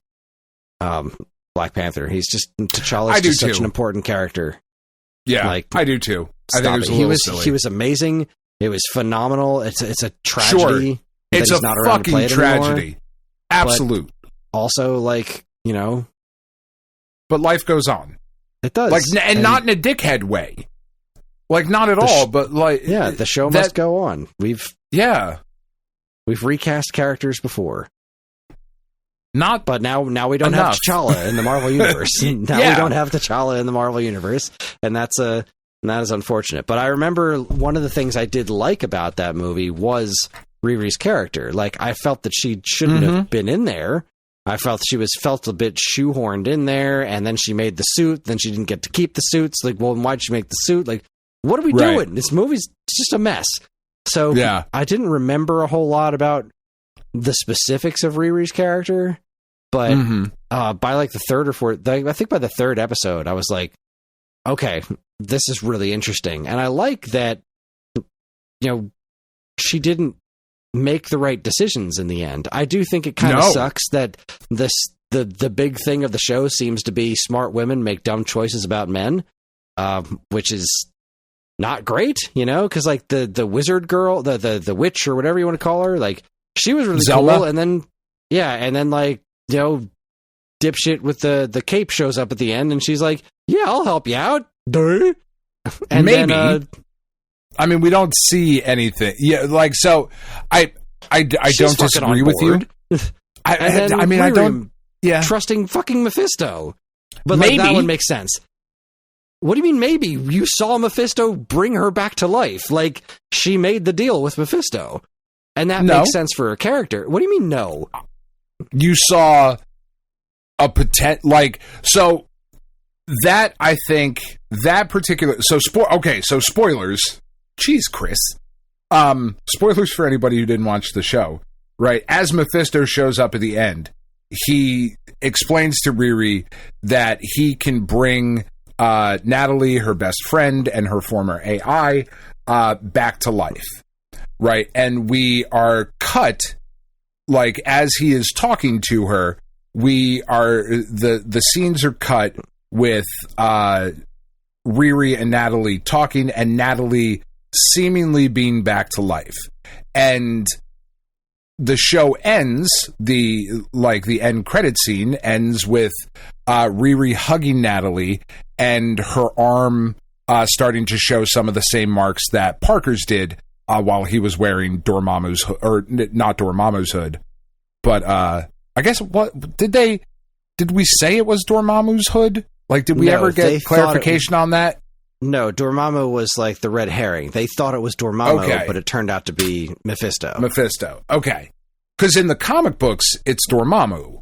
Black Panther. T'Challa's just such an important character. Yeah, I do too. I think it was a little silly. He was amazing. It was phenomenal. It's a tragedy. Sure. It's a fucking tragedy. Anymore. Absolute. But also, but life goes on. It does, and not in a dickhead way. Like, not at all, but like... Yeah, the show must go on. We've recast characters before. But now we don't have T'Challa in the Marvel Universe. We don't have T'Challa in the Marvel Universe, and that is unfortunate. But I remember one of the things I did like about that movie was Riri's character. Like, I felt that she shouldn't have been in there. I felt she felt a bit shoehorned in there, and then she made the suit, then she didn't get to keep the suits. Like, well, why'd she make the suit? Like, what are we doing? This movie's just a mess. So I didn't remember a whole lot about the specifics of Riri's character, but by like the third or fourth, I think by the third episode, I was like, okay, this is really interesting. And I like that, she didn't make the right decisions in the end. I do think it kind of sucks that the big thing of the show seems to be smart women make dumb choices about men, which is not great, because like the wizard girl, the witch or whatever you want to call her, like she was really cool, and then dipshit with the cape shows up at the end, and she's like, yeah, I'll help you out. And maybe. Then, I mean, we don't see anything. Yeah, like, so I don't disagree with you. I mean, I don't. Yeah, trusting fucking Mephisto, but like, that one makes sense. What do you mean maybe? You saw Mephisto bring her back to life. Like, she made the deal with Mephisto. And that makes sense for her character. What do you mean no? You saw a so that, I think, that particular... So spoilers. Jeez, Kris. Spoilers for anybody who didn't watch the show, right? As Mephisto shows up at the end, he explains to Riri that he can bring Natalie, her best friend, and her former AI back to life, right? And we are cut, like, as he is talking to her, the scenes are cut with Riri and Natalie talking, and Natalie seemingly being back to life. And the show ends, the end credit scene ends with Riri hugging Natalie and her arm starting to show some of the same marks that Parker's did while he was wearing Dormammu's or not Dormammu's hood, but I guess did we say it was Dormammu's hood? Like, did we ever get clarification on that? No, Dormammu was like the red herring. They thought it was Dormammu, but it turned out to be Mephisto. Okay. Because in the comic books, it's Dormammu.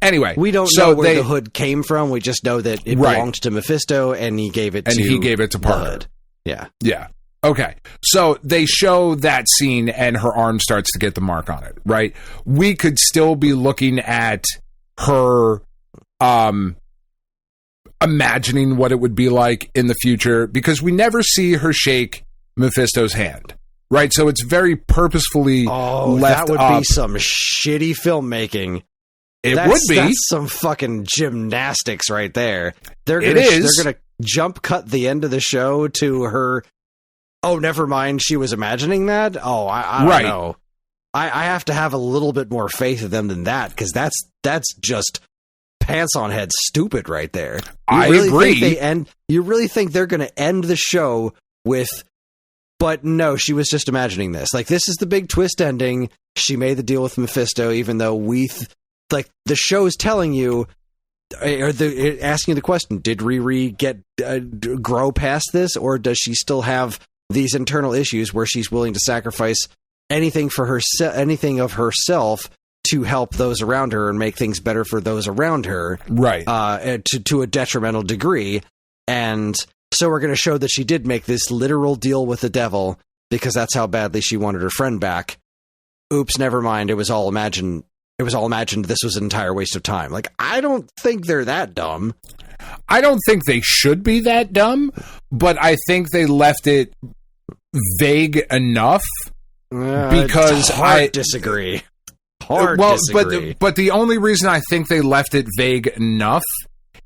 Anyway. We don't know where the hood came from. We just know that it belonged to Mephisto, and he gave it to Parker. Yeah. Yeah. Okay. So they show that scene, and her arm starts to get the mark on it, right? We could still be looking at her... imagining what it would be like in the future, because we never see her shake Mephisto's hand, right? So it's very purposefully left that would up. be some shitty filmmaking. That's some fucking gymnastics right there. They're gonna jump cut the end of the show to her. Oh, never mind. She was imagining that. Oh, I don't know. I have to have a little bit more faith in them than that, because that's just pants on head stupid right there. I agree. You really think they're going to end the show with, but no, she was just imagining this. Like, this is the big twist ending. She made the deal with Mephisto, even though the show is telling you, or asking the question, did Riri grow past this, or does she still have these internal issues where she's willing to sacrifice anything of herself to help those around her and make things better for those around her, right? To a detrimental degree. And so we're going to show that she did make this literal deal with the devil because that's how badly she wanted her friend back. Oops, never mind. It was all imagined. This was an entire waste of time. Like, I don't think they're that dumb. I don't think they should be that dumb, but I think they left it vague enough because I disagree. Disagree. But the only reason I think they left it vague enough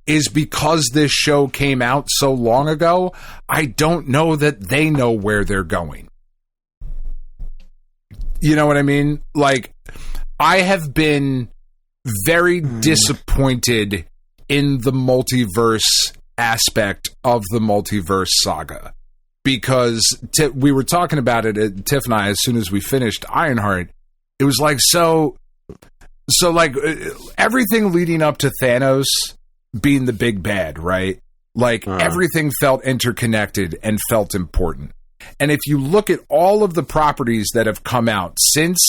is because this show came out so long ago. I don't know that they know where they're going. You know what I mean? Like, I have been very disappointed in the multiverse aspect of the multiverse saga, because we were talking about it, Tiff and I, as soon as we finished Ironheart. It was like, so like everything leading up to Thanos being the big bad, right? Like everything felt interconnected and felt important. And if you look at all of the properties that have come out since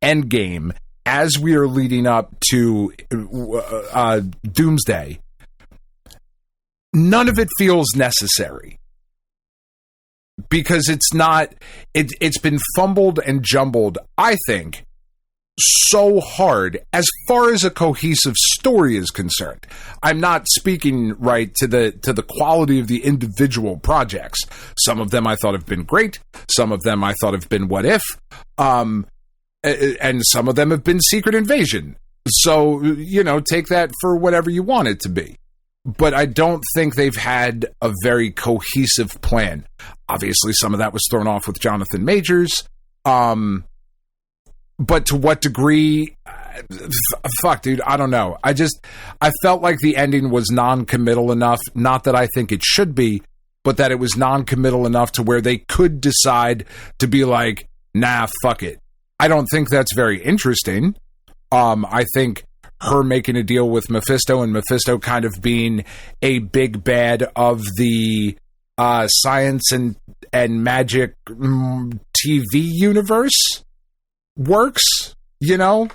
Endgame, as we are leading up to Doomsday, none of it feels necessary. Because it's been fumbled and jumbled, I think, so hard as far as a cohesive story is concerned. I'm not speaking to the quality of the individual projects. Some of them I thought have been great. Some of them I thought have been what if. And some of them have been Secret Invasion. So, take that for whatever you want it to be. But I don't think they've had a very cohesive plan. Obviously, some of that was thrown off with Jonathan Majors. But to what degree? Fuck, dude, I don't know. I felt like the ending was non-committal enough. Not that I think it should be, but that it was non-committal enough to where they could decide to be like, nah, fuck it. I don't think that's very interesting. I think her making a deal with Mephisto, and Mephisto kind of being a big bad of the science and magic TV universe works, you know?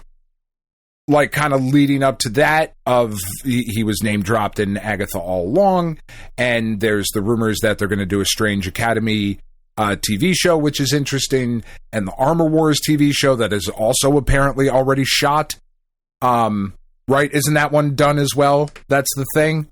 Like, kind of leading up to that, of he was name dropped in Agatha all along, and there's the rumors that they're going to do a Strange Academy TV show, which is interesting, and the Armor Wars TV show that is also apparently already shot. Right? Isn't that one done as well? That's the thing?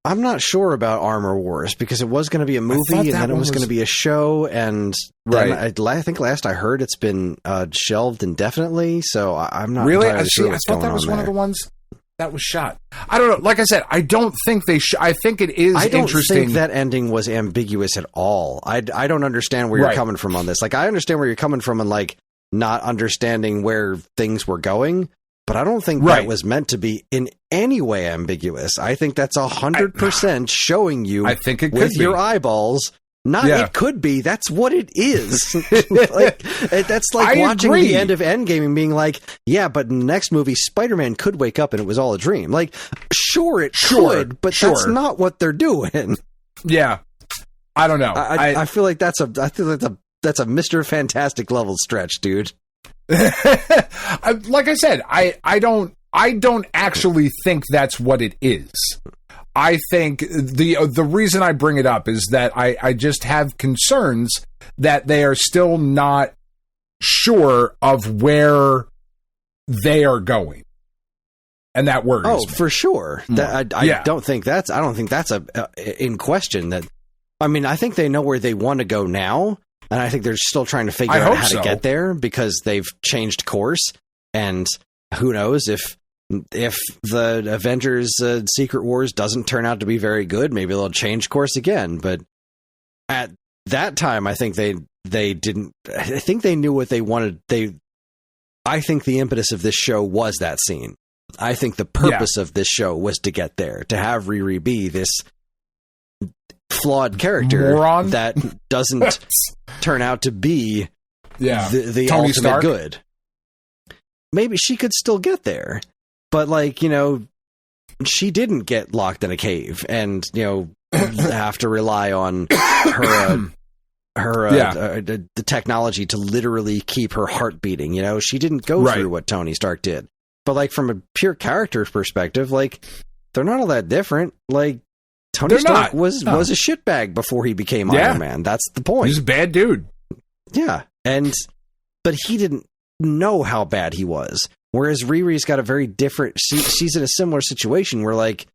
I'm not sure about Armor Wars, because it was going to be a movie, and then it was going to be a show, and then I think last I heard it's been shelved indefinitely, so I'm not really sure what's I thought that was one of the ones that was shot. I don't know. Like I said, I don't think they I think it is interesting. I don't think that ending was ambiguous at all. I don't understand where you're coming from on this. Like, I understand where you're coming from and, like, not understanding where things were going, but I don't think that was meant to be in any way ambiguous. I think that's 100% showing you, I think it with could your eyeballs. It could be. That's what it is. Like, that's like watching the end of Endgame and being like, yeah, but in the next movie, Spider-Man could wake up and it was all a dream. Like, sure, it could, but that's not what they're doing. Yeah. I don't know. I feel like that's a Mr. Fantastic level stretch, dude. Like I said, I don't actually think that's what it is. I think the reason I bring it up is that I just have concerns that they are still not sure of where they are going, and that worries me. For sure. I don't think that's in question. That, I mean, I think they know where they want to go now. And I think they're still trying to figure out how to get there, because they've changed course. And who knows, if the Avengers Secret Wars doesn't turn out to be very good, maybe they'll change course again. But at that time, I think they didn't. I think they knew what they wanted. I think the impetus of this show was that scene. I think the purpose of this show was to get there, to have Riri be this flawed character that doesn't turn out to be the Tony ultimate Stark. Good. Maybe she could still get there, but, like, you know, she didn't get locked in a cave and, you know, have to rely on the technology to literally keep her heart beating. You know, she didn't go through what Tony Stark did. But, like, from a pure character perspective, like, they're not all that different. Like, Tony Stark was a shitbag before he became Iron Man. That's the point. He's a bad dude. Yeah, but he didn't know how bad he was. Whereas Riri's got a very different. She's in a similar situation where, like,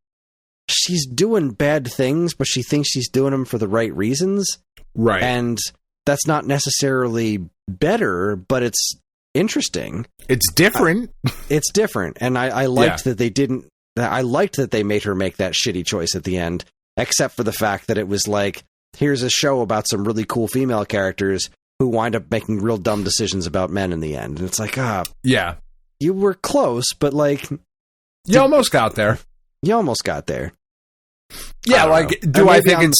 she's doing bad things, but she thinks she's doing them for the right reasons. Right, and that's not necessarily better, but it's interesting. It's different. It's different, and I liked that they didn't. I liked that they made her make that shitty choice at the end, except for the fact that it was like, here's a show about some really cool female characters who wind up making real dumb decisions about men in the end. And it's like, you were close, but, like, you almost got there. You almost got there. Yeah, like, do I think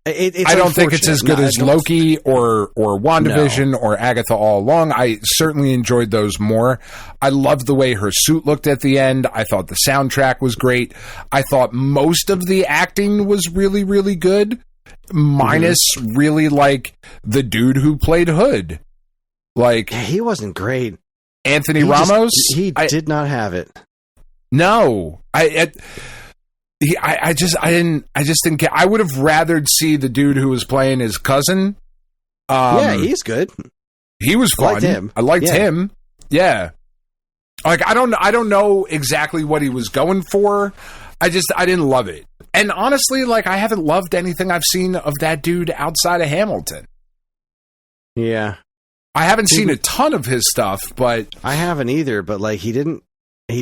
I don't think it's as good as Loki or WandaVision or Agatha all along. I certainly enjoyed those more. I loved the way her suit looked at the end. I thought the soundtrack was great. I thought most of the acting was really, really good, minus really, like, the dude who played Hood. Like, he wasn't great. Anthony Ramos? He did not have it. No. I just didn't care. I would have rathered see the dude who was playing his cousin. Yeah, he's good. He was fun. I liked him. Yeah. Like, I don't know exactly what he was going for. I didn't love it. And honestly, like, I haven't loved anything I've seen of that dude outside of Hamilton. Yeah. I haven't seen a ton of his stuff, but I haven't either, but, like, he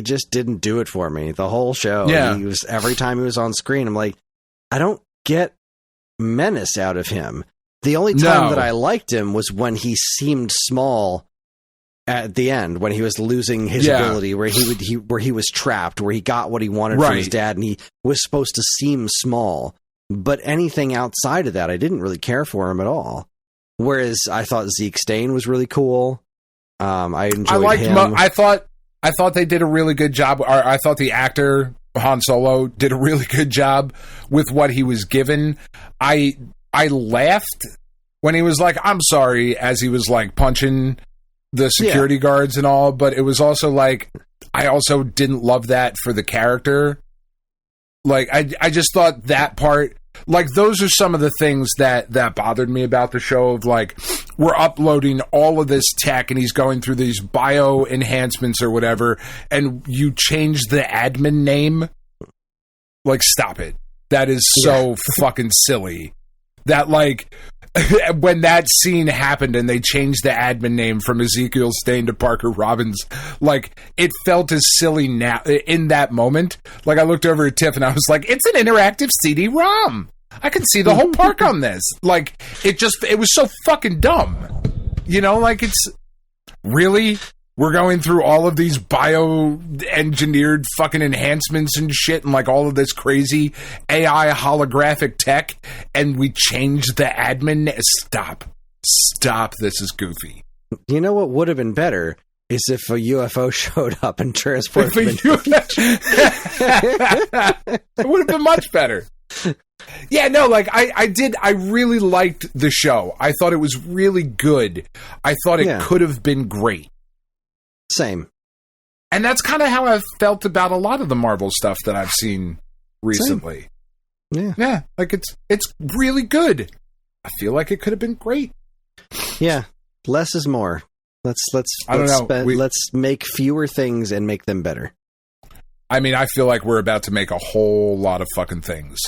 just didn't do it for me the whole show. Yeah. Every time he was on screen, I'm like, I don't get menace out of him. The only time that I liked him was when he seemed small at the end, when he was losing his ability, where he was trapped, where he got what he wanted from his dad, and he was supposed to seem small. But anything outside of that, I didn't really care for him at all. Whereas I thought Zeke Stain was really cool. I enjoyed him. I thought I thought they did a really good job. I thought the actor Han Solo did a really good job with what he was given. I laughed when he was like, "I'm sorry," as he was like punching the security guards and all, but it was also like, I also didn't love that for the character. Like, I just thought that part, like, those are some of the things that bothered me about the show, of like, we're uploading all of this tech and he's going through these bio enhancements or whatever, and you change the admin name. Like, stop it. That is so fucking silly. That, like, when that scene happened and they changed the admin name from Ezekiel Stain to Parker Robbins, like, it felt as silly now in that moment. Like, I looked over at Tiff and I was like, it's an interactive CD-ROM. I can see the whole park on this. Like, it was so fucking dumb. You know, like, it's really, we're going through all of these bio-engineered fucking enhancements and shit and like all of this crazy AI holographic tech, and we change the admin. Stop. This is goofy. You know what would have been better is if a UFO showed up and transported them. It would have been much better. Yeah, no, like, I really liked the show. I thought it was really good. I thought it could have been great. Same. And that's kind of how I've felt about a lot of the Marvel stuff that I've seen recently. Same. Yeah, like, it's really good. I feel like it could have been great. Yeah, less is more. Let's make fewer things and make them better. I mean, I feel like we're about to make a whole lot of fucking things.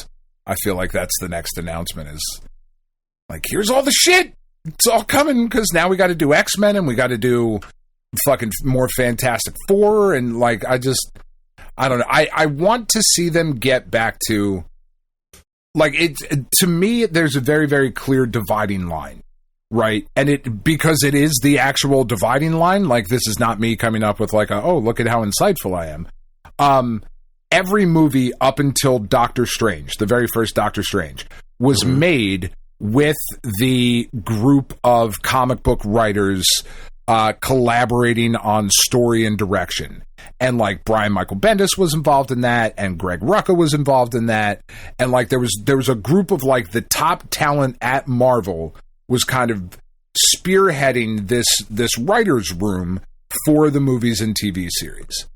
I feel like that's the next announcement, is like, here's all the shit. It's all coming, because now we got to do X-Men and we got to do fucking more Fantastic Four, and like, I don't know. I want to see them get back to, like, to me, there's a very, very clear dividing line, right? And because it is the actual dividing line, like, this is not me coming up with like, oh, look at how insightful I am. Every movie up until Doctor Strange, the very first Doctor Strange, was made with the group of comic book writers collaborating on story and direction. And like, Brian Michael Bendis was involved in that, and Greg Rucka was involved in that, and like, there was a group of like the top talent at Marvel was kind of spearheading this writer's room for the movies and TV series.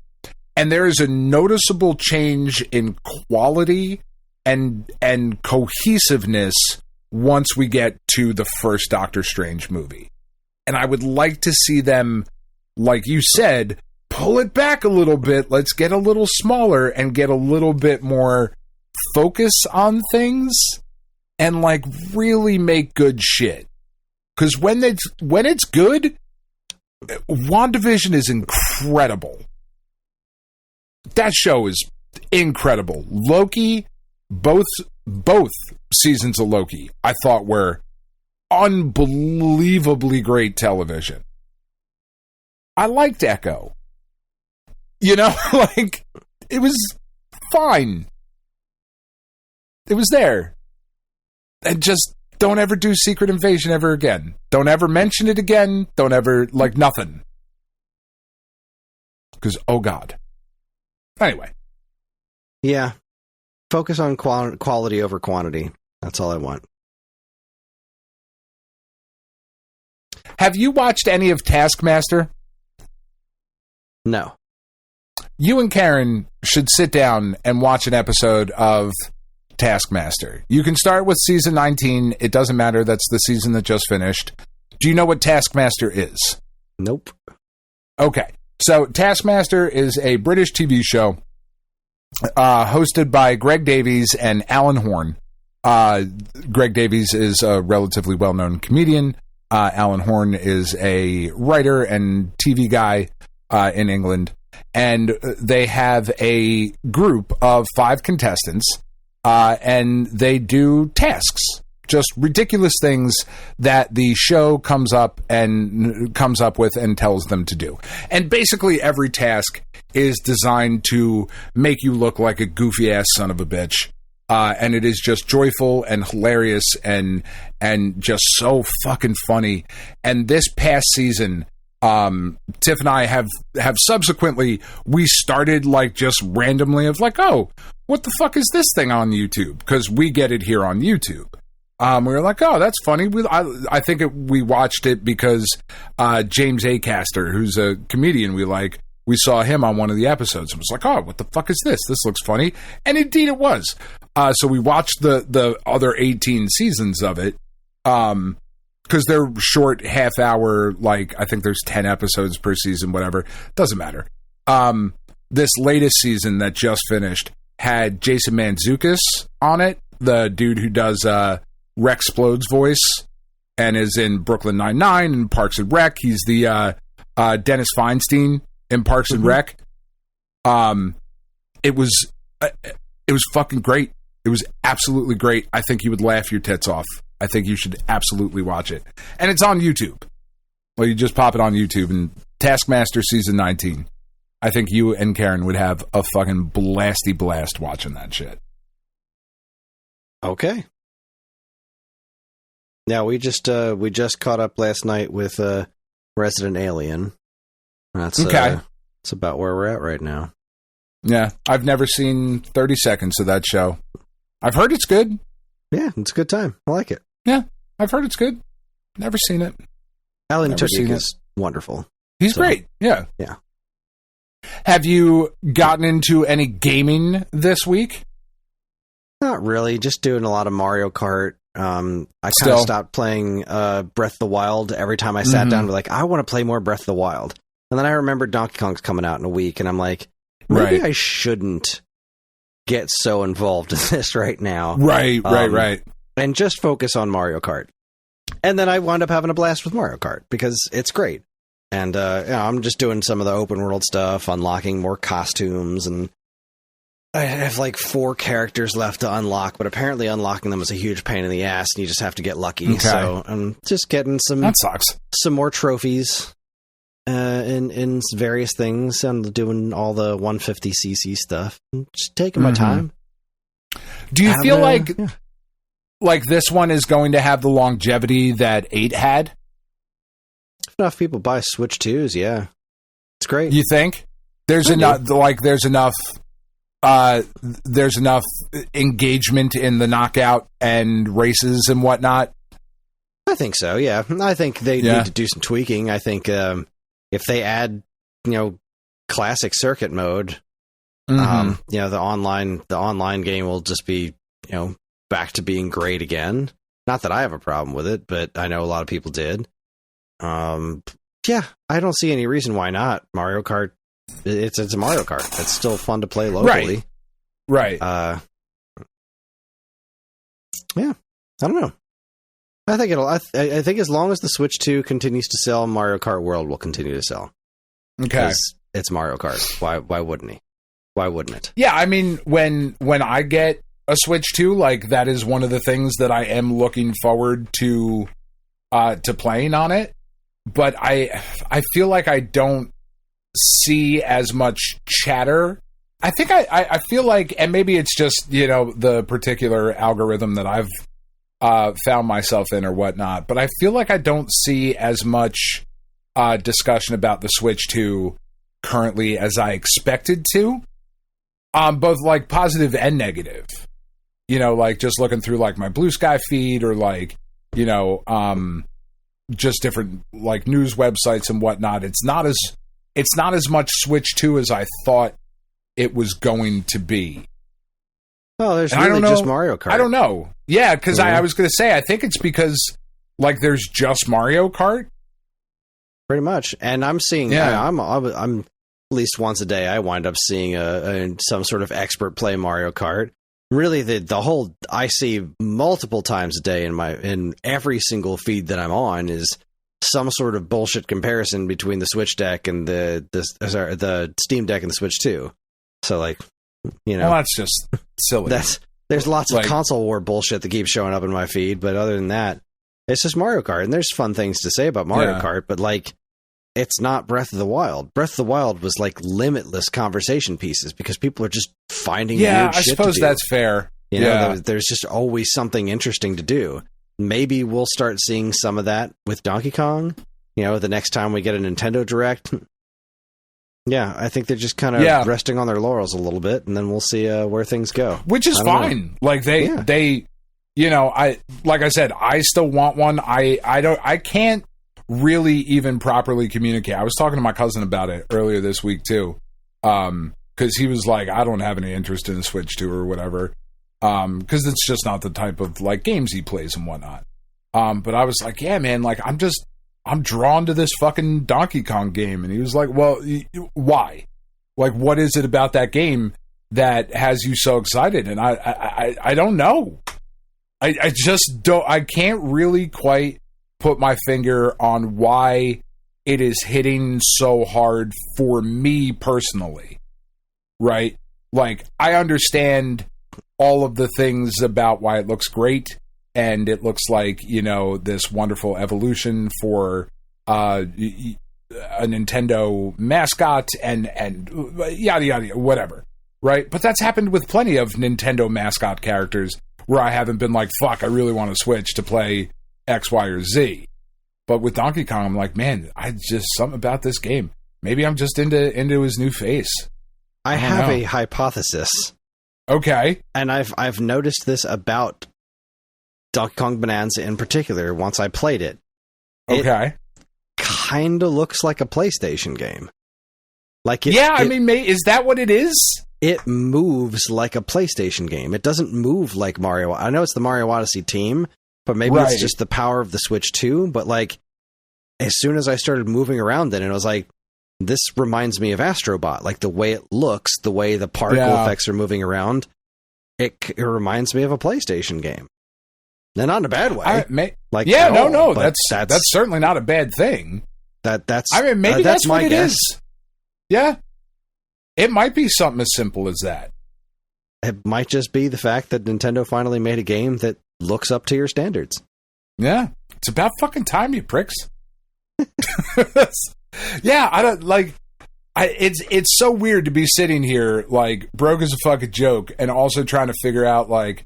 And there is a noticeable change in quality and cohesiveness once we get to the first Doctor Strange movie. And I would like to see them, like you said, pull it back a little bit. Let's get a little smaller and get a little bit more focus on things, and like, really make good shit. Because when it's good, WandaVision is incredible. That show is incredible. Loki, both seasons of Loki, I thought were unbelievably great television. I liked Echo. You know, like, it was fine. It was there. And just don't ever do Secret Invasion ever again. Don't ever mention it again. Don't ever, like, nothing. Because, oh God. Anyway. Yeah. Focus on quality over quantity. That's all I want. Have you watched any of Taskmaster? No. You and Karen should sit down and watch an episode of Taskmaster. You can start with season 19. It doesn't matter. That's the season that just finished. Do you know what Taskmaster is? Nope. Okay. So Taskmaster is a British TV show hosted by Greg Davies and Alan Horn. Greg Davies is a relatively well-known comedian. Alan Horn is a writer and TV guy in England. And they have a group of 5 contestants, and they do tasks. Just ridiculous things that the show comes up with and tells them to do. And basically every task is designed to make you look like a goofy ass son of a bitch. And it is just joyful and hilarious and just so fucking funny. And this past season, Tiff and I have subsequently, we started like just randomly of like, oh, what the fuck is this thing on YouTube? Because we get it here on YouTube. We were like, oh, that's funny. I think we watched it because James Acaster, who's a comedian we saw him on one of the episodes and was like, oh, what the fuck is this? This looks funny. And indeed it was. So we watched the other 18 seasons of it. Because they're short half hour, like I think there's 10 episodes per season, whatever. Doesn't matter. This latest season that just finished had Jason Mantzoukas on it, the dude who does Rex Explode's voice and is in Brooklyn Nine-Nine and Parks and Rec. He's the Dennis Feinstein in Parks and Rec. It was fucking great. It was absolutely great. I think you would laugh your tits off. I think you should absolutely watch it. And it's on YouTube. Well, you just pop it on YouTube and Taskmaster Season 19. I think you and Karen would have a fucking blasty blast watching that shit. Okay. Now, we just caught up last night with Resident Alien. That's okay. That's about where we're at right now. Yeah, I've never seen 30 seconds of that show. I've heard it's good. Yeah, it's a good time. I like it. Yeah, I've heard it's good. Never seen it. Alan Tudyk is wonderful. He's great. Yeah. Yeah. Have you gotten into any gaming this week? Not really. Just doing a lot of Mario Kart. I kind of stopped playing Breath of the Wild every time I sat down. Like, I want to play more Breath of the Wild. And then I remember Donkey Kong's coming out in a week, and I'm like, maybe I shouldn't get so involved in this right now. Right. And just focus on Mario Kart. And then I wound up having a blast with Mario Kart because it's great. And I'm just doing some of the open world stuff, unlocking more costumes, and I have like 4 characters left to unlock, but apparently unlocking them is a huge pain in the ass, and you just have to get lucky. Okay. So I'm just getting some more trophies in various things. I'm doing all the 150cc stuff. I'm just taking my time. Do you feel like this one is going to have the longevity that 8 had? If enough people buy Switch 2s, yeah. It's great. You think? There's enough engagement in the knockout and races and whatnot? I think so, yeah. I think they need to do some tweaking. I think if they add, classic circuit mode, the online game will just be, back to being great again. Not that I have a problem with it, but I know a lot of people did. I don't see any reason why not. Mario Kart, it's a Mario Kart. It's still fun to play locally. Right. I don't know. I think I think as long as the Switch 2 continues to sell, Mario Kart World will continue to sell. Okay. Because it's Mario Kart. Why wouldn't he? Why wouldn't it? Yeah, I mean, when I get a Switch 2, like, that is one of the things that I am looking forward to playing on it. But I feel like I don't see as much chatter. I think I feel like, and maybe it's just, the particular algorithm that I've found myself in or whatnot, but I feel like I don't see as much discussion about the Switch 2 currently as I expected to, both like positive and negative. Like just looking through like my Blue Sky feed or like, just different like news websites and whatnot. It's not as much Switch 2 as I thought it was going to be. Oh, there's really just Mario Kart. I don't know. Yeah, because I was going to say, I think it's because like there's just Mario Kart. Pretty much. And I'm seeing, I'm at least once a day, I wind up seeing some sort of expert play Mario Kart. Really, the whole I see multiple times a day in every single feed that I'm on is some sort of bullshit comparison between the Switch Deck and the Steam Deck and the Switch 2. So like, well, that's just silly. There's lots of console war bullshit that keeps showing up in my feed, but other than that, it's just Mario Kart. And there's fun things to say about Mario Kart, but like, it's not Breath of the Wild. Breath of the Wild was like limitless conversation pieces because people are just finding weird shit to do. I suppose that's fair. There's just always something interesting to do. Maybe we'll start seeing some of that with Donkey Kong. the next time we get a Nintendo Direct. Yeah, I think they're just kind of resting on their laurels a little bit, and then we'll see where things go. Which is fine. Know. Like they, like I said, I still want one. I can't really even properly communicate. I was talking to my cousin about it earlier this week too, because he was like, I don't have any interest in a Switch 2 or whatever, because it's just not the type of like games he plays and whatnot. But I was like, yeah, man, like I'm drawn to this fucking Donkey Kong game. And he was like, well, why? Like, what is it about that game that has you so excited? And I don't know. I just don't, I can't really quite put my finger on why it is hitting so hard for me personally. Right? Like, I understand all of the things about why it looks great. And it looks like, this wonderful evolution for a Nintendo mascot and yada, yada, whatever. Right? But that's happened with plenty of Nintendo mascot characters where I haven't been like, fuck, I really want to switch to play X, Y, or Z. But with Donkey Kong, I'm like, man, something about this game. Maybe I'm just into his new face. I have a hypothesis. Okay. And I've noticed this about Donkey Kong Bonanza in particular, once I played it. Okay. It kind of looks like a PlayStation game. Like is that what it is? It moves like a PlayStation game. It doesn't move like Mario. I know it's the Mario Odyssey team, but maybe it's just the power of the Switch 2. But like, as soon as I started moving around then, it was like, this reminds me of Astrobot. Like the way it looks, the way the particle effects are moving around, it reminds me of a PlayStation game. And not in a bad way. That's certainly not a bad thing. That's maybe that's my what it guess. is. Yeah. It might be something as simple as that. It might just be the fact that Nintendo finally made a game that looks up to your standards. Yeah. It's about fucking time, you pricks. Yeah, I don't like it's so weird to be sitting here like broke as a fucking joke and also trying to figure out like,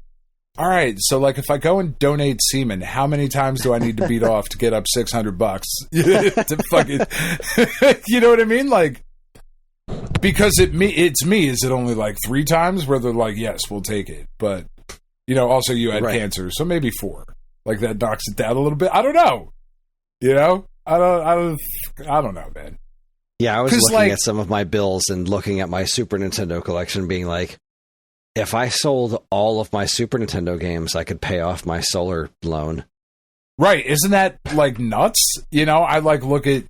all right, so like if I go and donate semen, how many times do I need to beat off to get up $600 to fucking, you know what I mean? Like, because it's me. Is it only like 3 times where they're like, yes, we'll take it, but also you had cancer, so maybe 4. Like that knocks it down a little bit. I don't know. I don't know, man. Yeah, I was looking at some of my bills and looking at my Super Nintendo collection, being like, if I sold all of my Super Nintendo games, I could pay off my solar loan. Right. Isn't that like nuts? I like look at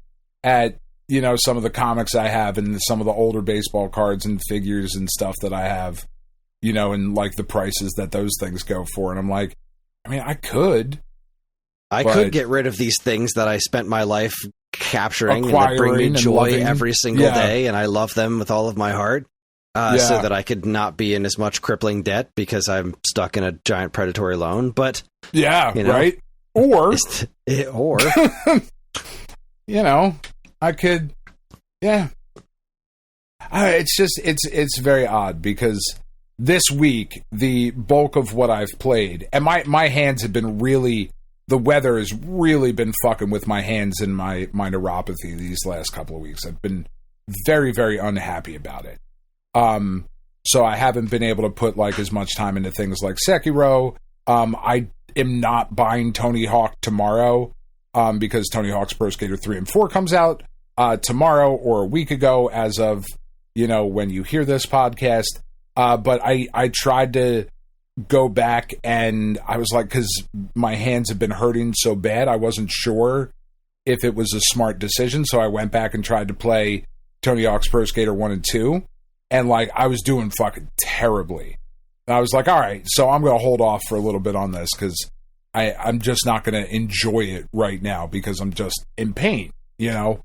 some of the comics I have and some of the older baseball cards and figures and stuff that I have, and like the prices that those things go for. And I'm like, I mean, I could get rid of these things that I spent my life capturing and that bring me joy every single day, and I love them with all of my heart. So that I could not be in as much crippling debt because I'm stuck in a giant predatory loan. But right? Or I could, it's very odd because this week the bulk of what I've played and my hands have been really. The weather has really been fucking with my hands and my neuropathy these last couple of weeks. I've been very, very unhappy about it. So I haven't been able to put like as much time into things like Sekiro. I am not buying Tony Hawk tomorrow because Tony Hawk's Pro Skater 3 and 4 comes out tomorrow or a week ago as of, when you hear this podcast. But I tried to go back and I was like, because my hands have been hurting so bad, I wasn't sure if it was a smart decision. So I went back and tried to play Tony Hawk's Pro Skater 1 and 2. And like, I was doing fucking terribly. And I was like, all right, so I'm going to hold off for a little bit on this because I'm just not going to enjoy it right now because I'm just in pain, So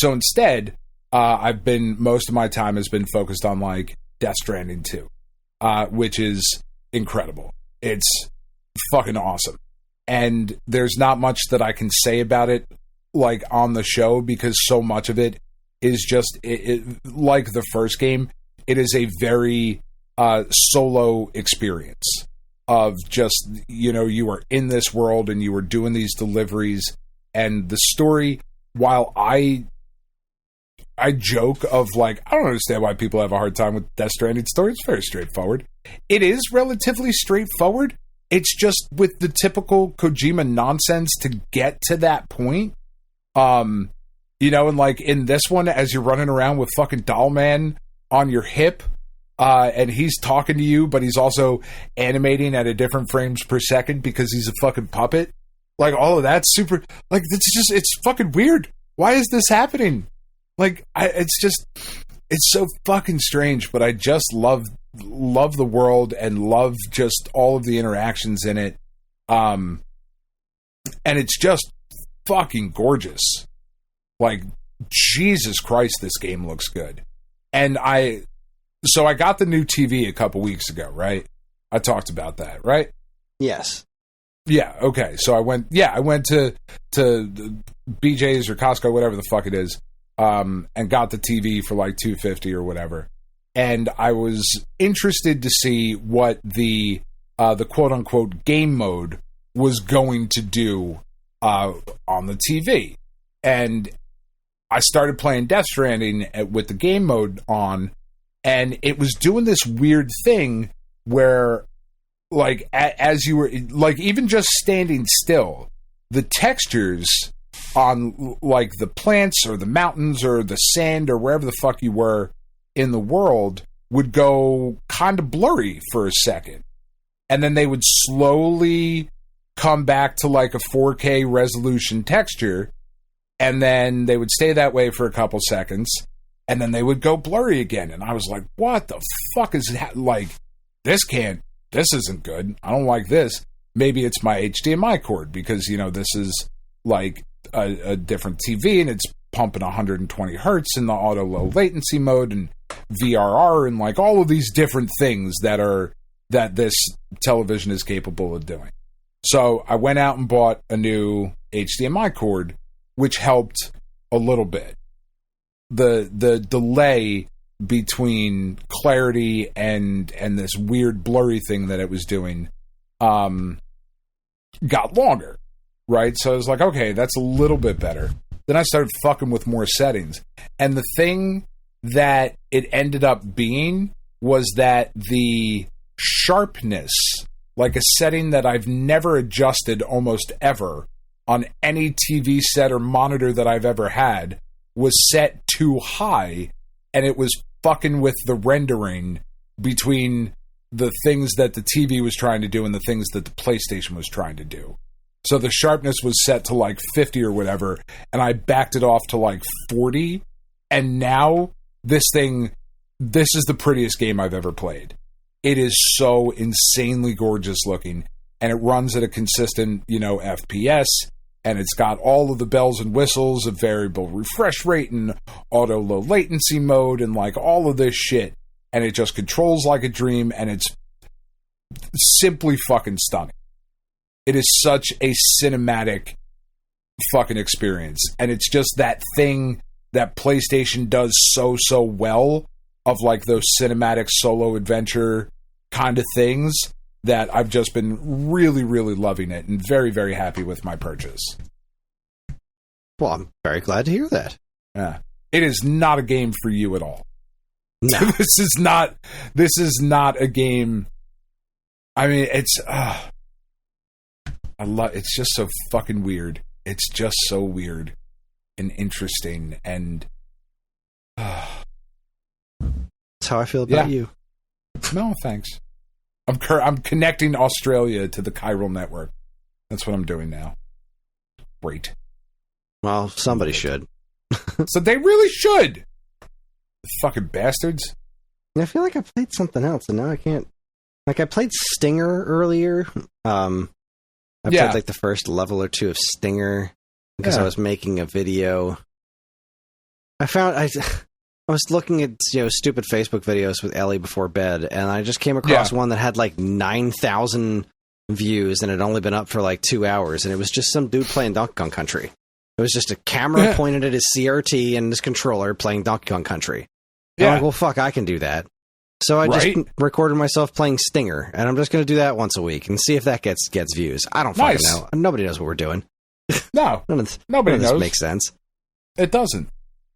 instead, most of my time has been focused on like Death Stranding 2, which is incredible. It's fucking awesome. And there's not much that I can say about it like on the show because so much of it is just like the first game. It is a very solo experience of just, you are in this world and you are doing these deliveries And the story, while I joke of like, I don't understand why people have a hard time with Death Stranding story. It's very straightforward. It is relatively straightforward. It's just with the typical Kojima nonsense to get to that point. You know, and like in this one, as you're running around with fucking Doll Man on your hip, and he's talking to you, but he's also animating at a different frames per second because he's a fucking puppet. Like, all of that's super, like, it's fucking weird. Why is this happening? Like, it's so fucking strange, but I just love the world and love just all of the interactions in it. And it's just fucking gorgeous. Like, Jesus Christ, this game looks good. And so I got the new TV a couple weeks ago, right? I talked about that, right? Yes. Yeah, okay. So I went to BJ's or Costco, whatever the fuck it is, and got the TV for like $250 or whatever. And I was interested to see what the quote unquote game mode was going to do on the TV. And I started playing Death Stranding with the game mode on, and it was doing this weird thing where, like, as you were, like, even just standing still, the textures on, like, the plants or the mountains or the sand or wherever the fuck you were in the world would go kind of blurry for a second. And then they would slowly come back to, like, a 4K resolution texture, and then they would stay that way for a couple seconds, and then they would go blurry again. And I was like, what the fuck is that? Like, this isn't good. I don't like this. Maybe it's my HDMI cord because, you know, this is like a different TV and it's pumping 120 hertz in the auto low latency mode and VRR and like all of these different things that this television is capable of doing. So I went out and bought a new HDMI cord, which helped a little bit. The delay between clarity and this weird blurry thing that it was doing got longer, right? So I was like, okay, that's a little bit better. Then I started fucking with more settings. And the thing that it ended up being was that the sharpness, like a setting that I've never adjusted almost ever on any TV set or monitor that I've ever had, was set too high, and it was fucking with the rendering between the things that the TV was trying to do and the things that the PlayStation was trying to do. So the sharpness was set to like 50 or whatever, and I backed it off to like 40, and now this is the prettiest game I've ever played. It is so insanely gorgeous looking, and it runs at a consistent, you know, FPS, and it's got all of the bells and whistles of variable refresh rate and auto low latency mode and like all of this shit. And it just controls like a dream, and it's simply fucking stunning. It is such a cinematic fucking experience. And it's just that thing that PlayStation does so well of like those cinematic solo adventure kind of things that I've just been really, really loving it and very, very happy with my purchase. Well, I'm very glad to hear that. Yeah. It is not a game for you at all. No. This is not a game. I mean, it's it's just so fucking weird. It's just so weird and interesting, and that's how I feel about you. No, thanks. I'm connecting Australia to the chiral network. That's what I'm doing now. Great. Well, somebody should. So they really should. Fucking bastards. I feel like I played something else, and now I can't. Like, I played Stinger earlier. I played like the first level or two of Stinger because I was making a video. I was looking at, you know, stupid Facebook videos with Ellie before bed, and I just came across one that had like 9,000 views, and it had only been up for like 2 hours, and it was just some dude playing Donkey Kong Country. It was just a camera pointed at his CRT and his controller playing Donkey Kong Country. And I'm like, well, fuck, I can do that. So I just recorded myself playing Stinger, and I'm just going to do that once a week and see if that gets views. I don't fucking know. Nobody knows what we're doing. No, nobody knows. This makes sense. It doesn't.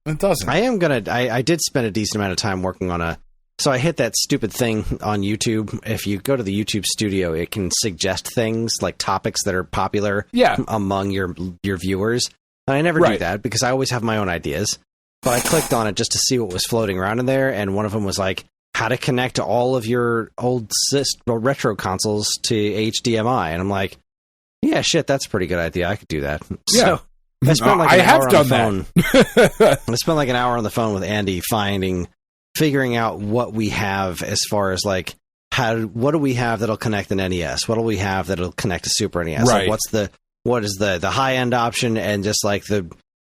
I did spend a decent amount of time working on so I hit that stupid thing on YouTube. If you go to the YouTube studio, it can suggest things like topics that are popular among your viewers. And I never do that because I always have my own ideas. But I clicked on it just to see what was floating around in there, and one of them was like how to connect all of your old retro consoles to HDMI. And I'm like, yeah, shit, that's a pretty good idea. I could do that. Yeah. So I spent like I have done that. I spent like an hour on the phone with Andy figuring out what we have as far as like what do we have that'll connect an NES? What do we have that'll connect a Super NES? Right. Like what is the high end option, and just like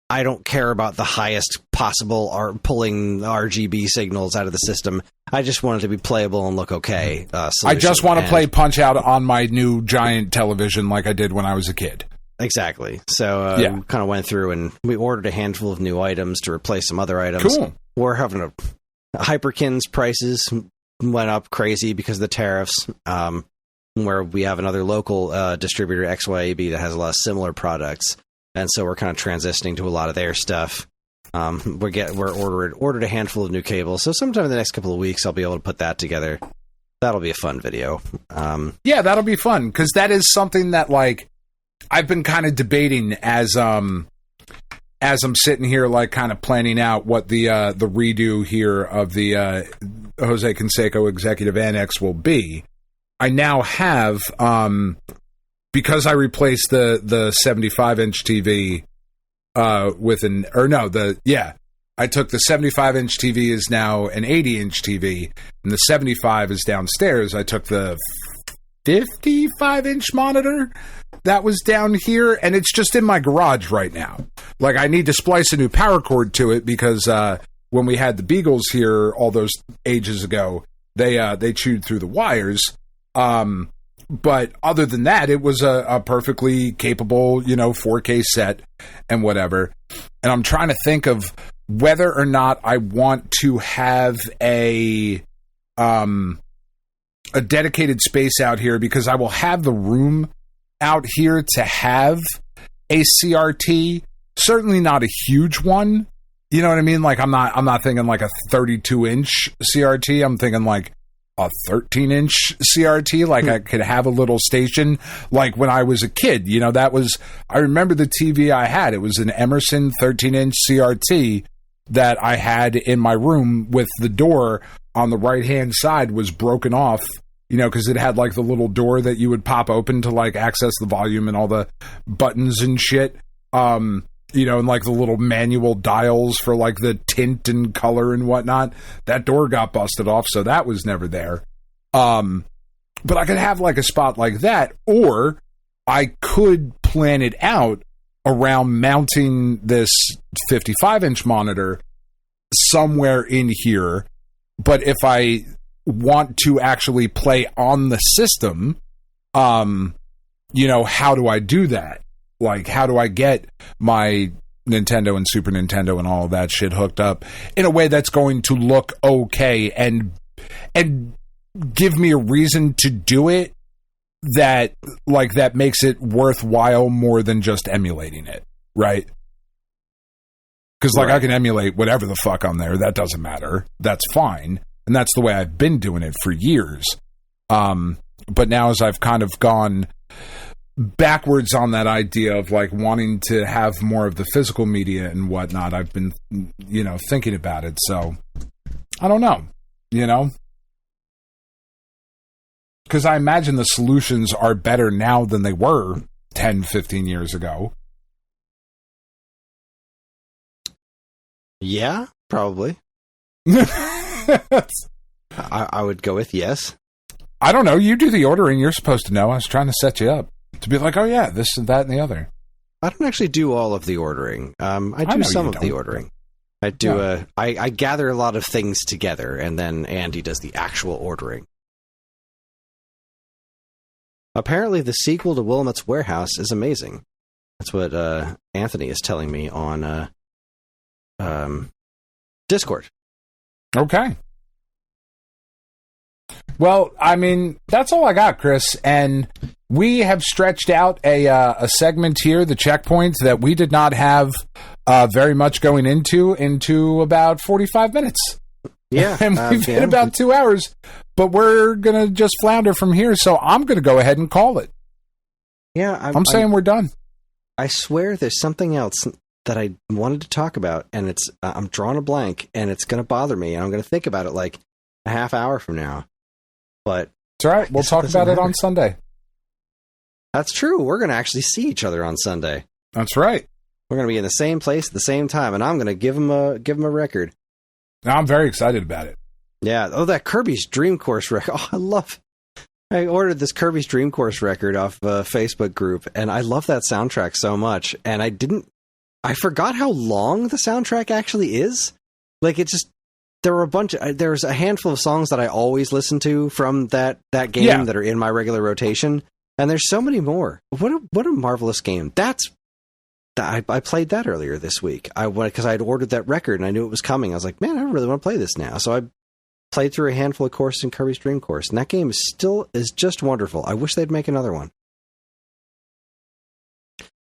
I don't care about the highest possible pulling RGB signals out of the system. I just want it to be playable and look okay. I just want to play Punch-Out on my new giant television like I did when I was a kid. Exactly. So we kind of went through and we ordered a handful of new items to replace some other items. Cool. We're having Hyperkin's prices went up crazy because of the tariffs. Where we have another local distributor, XYAB, that has a lot of similar products. And so we're kind of transitioning to a lot of their stuff. We're ordered a handful of new cables. So sometime in the next couple of weeks, I'll be able to put that together. That'll be a fun video. Yeah, that'll be fun because that is something that like I've been kind of debating as I'm sitting here like kind of planning out what the redo here of the Jose Canseco Executive Annex will be. I now have because I replaced the 75-inch TV I took the 75-inch TV is now an 80-inch TV, and the 75 is downstairs. I took the 55-inch monitor that was down here, and it's just in my garage right now. Like, I need to splice a new power cord to it because when we had the Beagles here all those ages ago, they chewed through the wires. But other than that, it was a perfectly capable, 4K set and whatever. And I'm trying to think of whether or not I want to have a dedicated space out here, because I will have the room out here to have a CRT. Certainly not a huge one. You know what I mean? Like, I'm not thinking like a 32-inch CRT. I'm thinking like a 13-inch CRT. Like, I could have a little station like when I was a kid. I remember the TV I had. It was an Emerson 13-inch CRT that I had in my room, with the door on the right-hand side was broken off, because it had like the little door that you would pop open to like access the volume and all the buttons and shit. And like the little manual dials for like the tint and color and whatnot. That door got busted off, so that was never there. But I could have like a spot like that, or I could plan it out around mounting this 55-inch monitor somewhere in here. But if I want to actually play on the system, how do I do that? Like, how do I get my Nintendo and Super Nintendo and all of that shit hooked up in a way that's going to look okay and give me a reason to do it that makes it worthwhile more than just emulating it, right? Because I can emulate whatever the fuck on there. That doesn't matter. That's fine. And that's the way I've been doing it for years. But now, as I've kind of gone backwards on that idea of like wanting to have more of the physical media and whatnot, I've been, thinking about it. So I don't know, because I imagine the solutions are better now than they were 10, 15 years ago. Yeah, probably. I would go with yes. I don't know. You do the ordering. You're supposed to know. I was trying to set you up to be like, oh yeah, this and that and the other. I don't actually do all of the ordering. I do some of the ordering. I do. I gather a lot of things together, and then Andy does the actual ordering. Apparently, the sequel to Willamette Warehouse is amazing. That's what Anthony is telling me on Discord. Okay. Well, I mean, that's all I got, Chris. And we have stretched out a segment here, the checkpoints, that we did not have very much going into about 45 minutes. Yeah. And we've hit about 2 hours, but we're going to just flounder from here. So I'm going to go ahead and call it. Yeah. I'm saying we're done. I swear there's something else that I wanted to talk about, and it's I'm drawing a blank, and it's going to bother me, and I'm going to think about it like a half hour from now. But it's all right. We'll talk about it on Sunday. That's true. We're going to actually see each other on Sunday. That's right. We're going to be in the same place at the same time, and I'm going to give him a record. Now, I'm very excited about it. Yeah. Oh, that Kirby's Dream Course record. Oh, I ordered this Kirby's Dream Course record off a Facebook group, and I love that soundtrack so much. And I forgot how long the soundtrack actually is. Like, there's a handful of songs that I always listen to from that game that are in my regular rotation. And there's so many more. What a marvelous game. I played that earlier this week. Because I had ordered that record and I knew it was coming. I was like, man, I really want to play this now. So I played through a handful of courses in Kirby's Dream Course. And that game is just wonderful. I wish they'd make another one.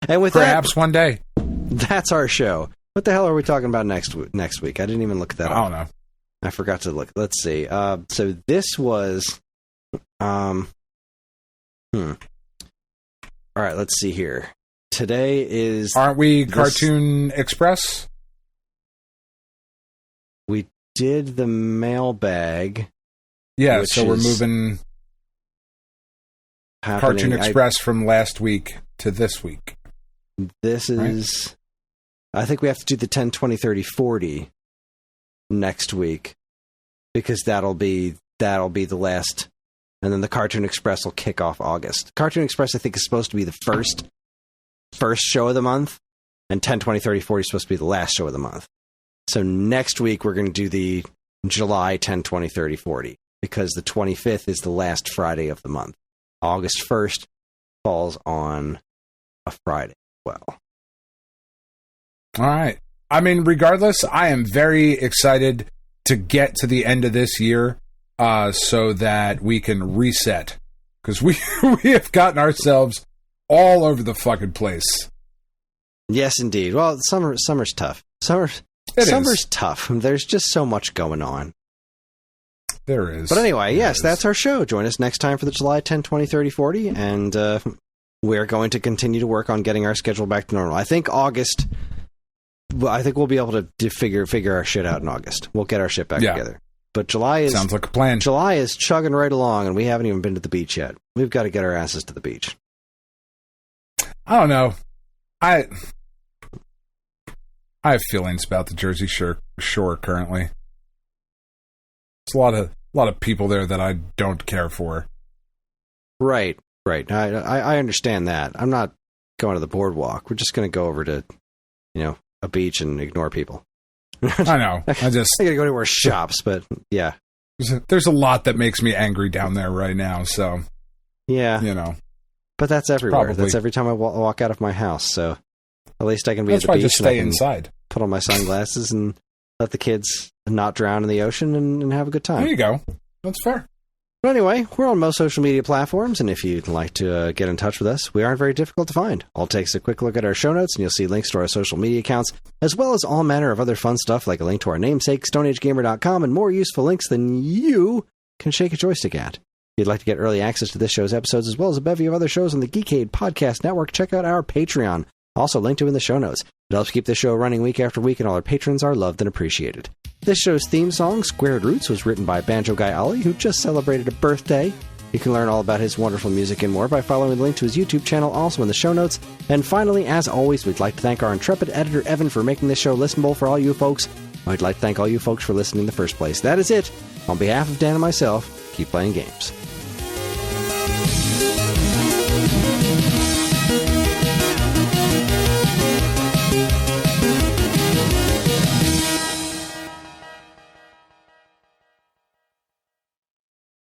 And with perhaps one day. That's our show. What the hell are we talking about next week? I didn't even look at that up. I don't know. I forgot to look. Let's see. So this was... All right, let's see here. Today is... Aren't we Cartoon Express? We did the mailbag. Yeah, so we're moving Cartoon Express from last week to this week. This is... Right? I think we have to do the 10, 20, 30, 40 next week, because that'll be the last, and then the Cartoon Express will kick off August. Cartoon Express, I think, is supposed to be the first show of the month, and 10, 20, 30, 40 is supposed to be the last show of the month. So next week we're going to do the July 10, 20, 30, 40, because the 25th is the last Friday of the month. August 1st falls on a Friday. Well, all right. I mean, regardless, I am very excited to get to the end of this year so that we can reset. Because we have gotten ourselves all over the fucking place. Yes, indeed. Well, summer's tough. Summer's tough. There's just so much going on. There is. But anyway, that's our show. Join us next time for the July 10, 20, 30, 40. And we're going to continue to work on getting our schedule back to normal. I think August... I think we'll be able to figure our shit out in August. We'll get our shit back together. But July sounds like a plan. July is chugging right along, and we haven't even been to the beach yet. We've got to get our asses to the beach. I don't know. I have feelings about the Jersey Shore currently. There's a lot of people there that I don't care for. Right. I understand that. I'm not going to the boardwalk. We're just going to go over to, a beach and ignore people. I know. I gotta go to our shops, but yeah. There's a lot that makes me angry down there right now, so. Yeah. But that's everywhere. Probably. That's every time I walk out of my house, so at least I can be that's at the beach. Just stay inside. Put on my sunglasses and let the kids not drown in the ocean and have a good time. There you go. That's fair. But anyway, we're on most social media platforms, and if you'd like to get in touch with us, we aren't very difficult to find. All it takes a quick look at our show notes, and you'll see links to our social media accounts, as well as all manner of other fun stuff like a link to our namesake, StoneAgeGamer.com, and more useful links than you can shake a joystick at. If you'd like to get early access to this show's episodes, as well as a bevy of other shows on the Geekade Podcast Network, check out our Patreon, also linked to in the show notes. It helps keep this show running week after week, and all our patrons are loved and appreciated. This show's theme song, Squared Roots, was written by Banjo Guy Ollie, who just celebrated a birthday. You can learn all about his wonderful music and more by following the link to his YouTube channel, also in the show notes. And finally, as always, we'd like to thank our intrepid editor, Evan, for making this show listenable for all you folks. I'd like to thank all you folks for listening in the first place. That is it. On behalf of Dan and myself, keep playing games.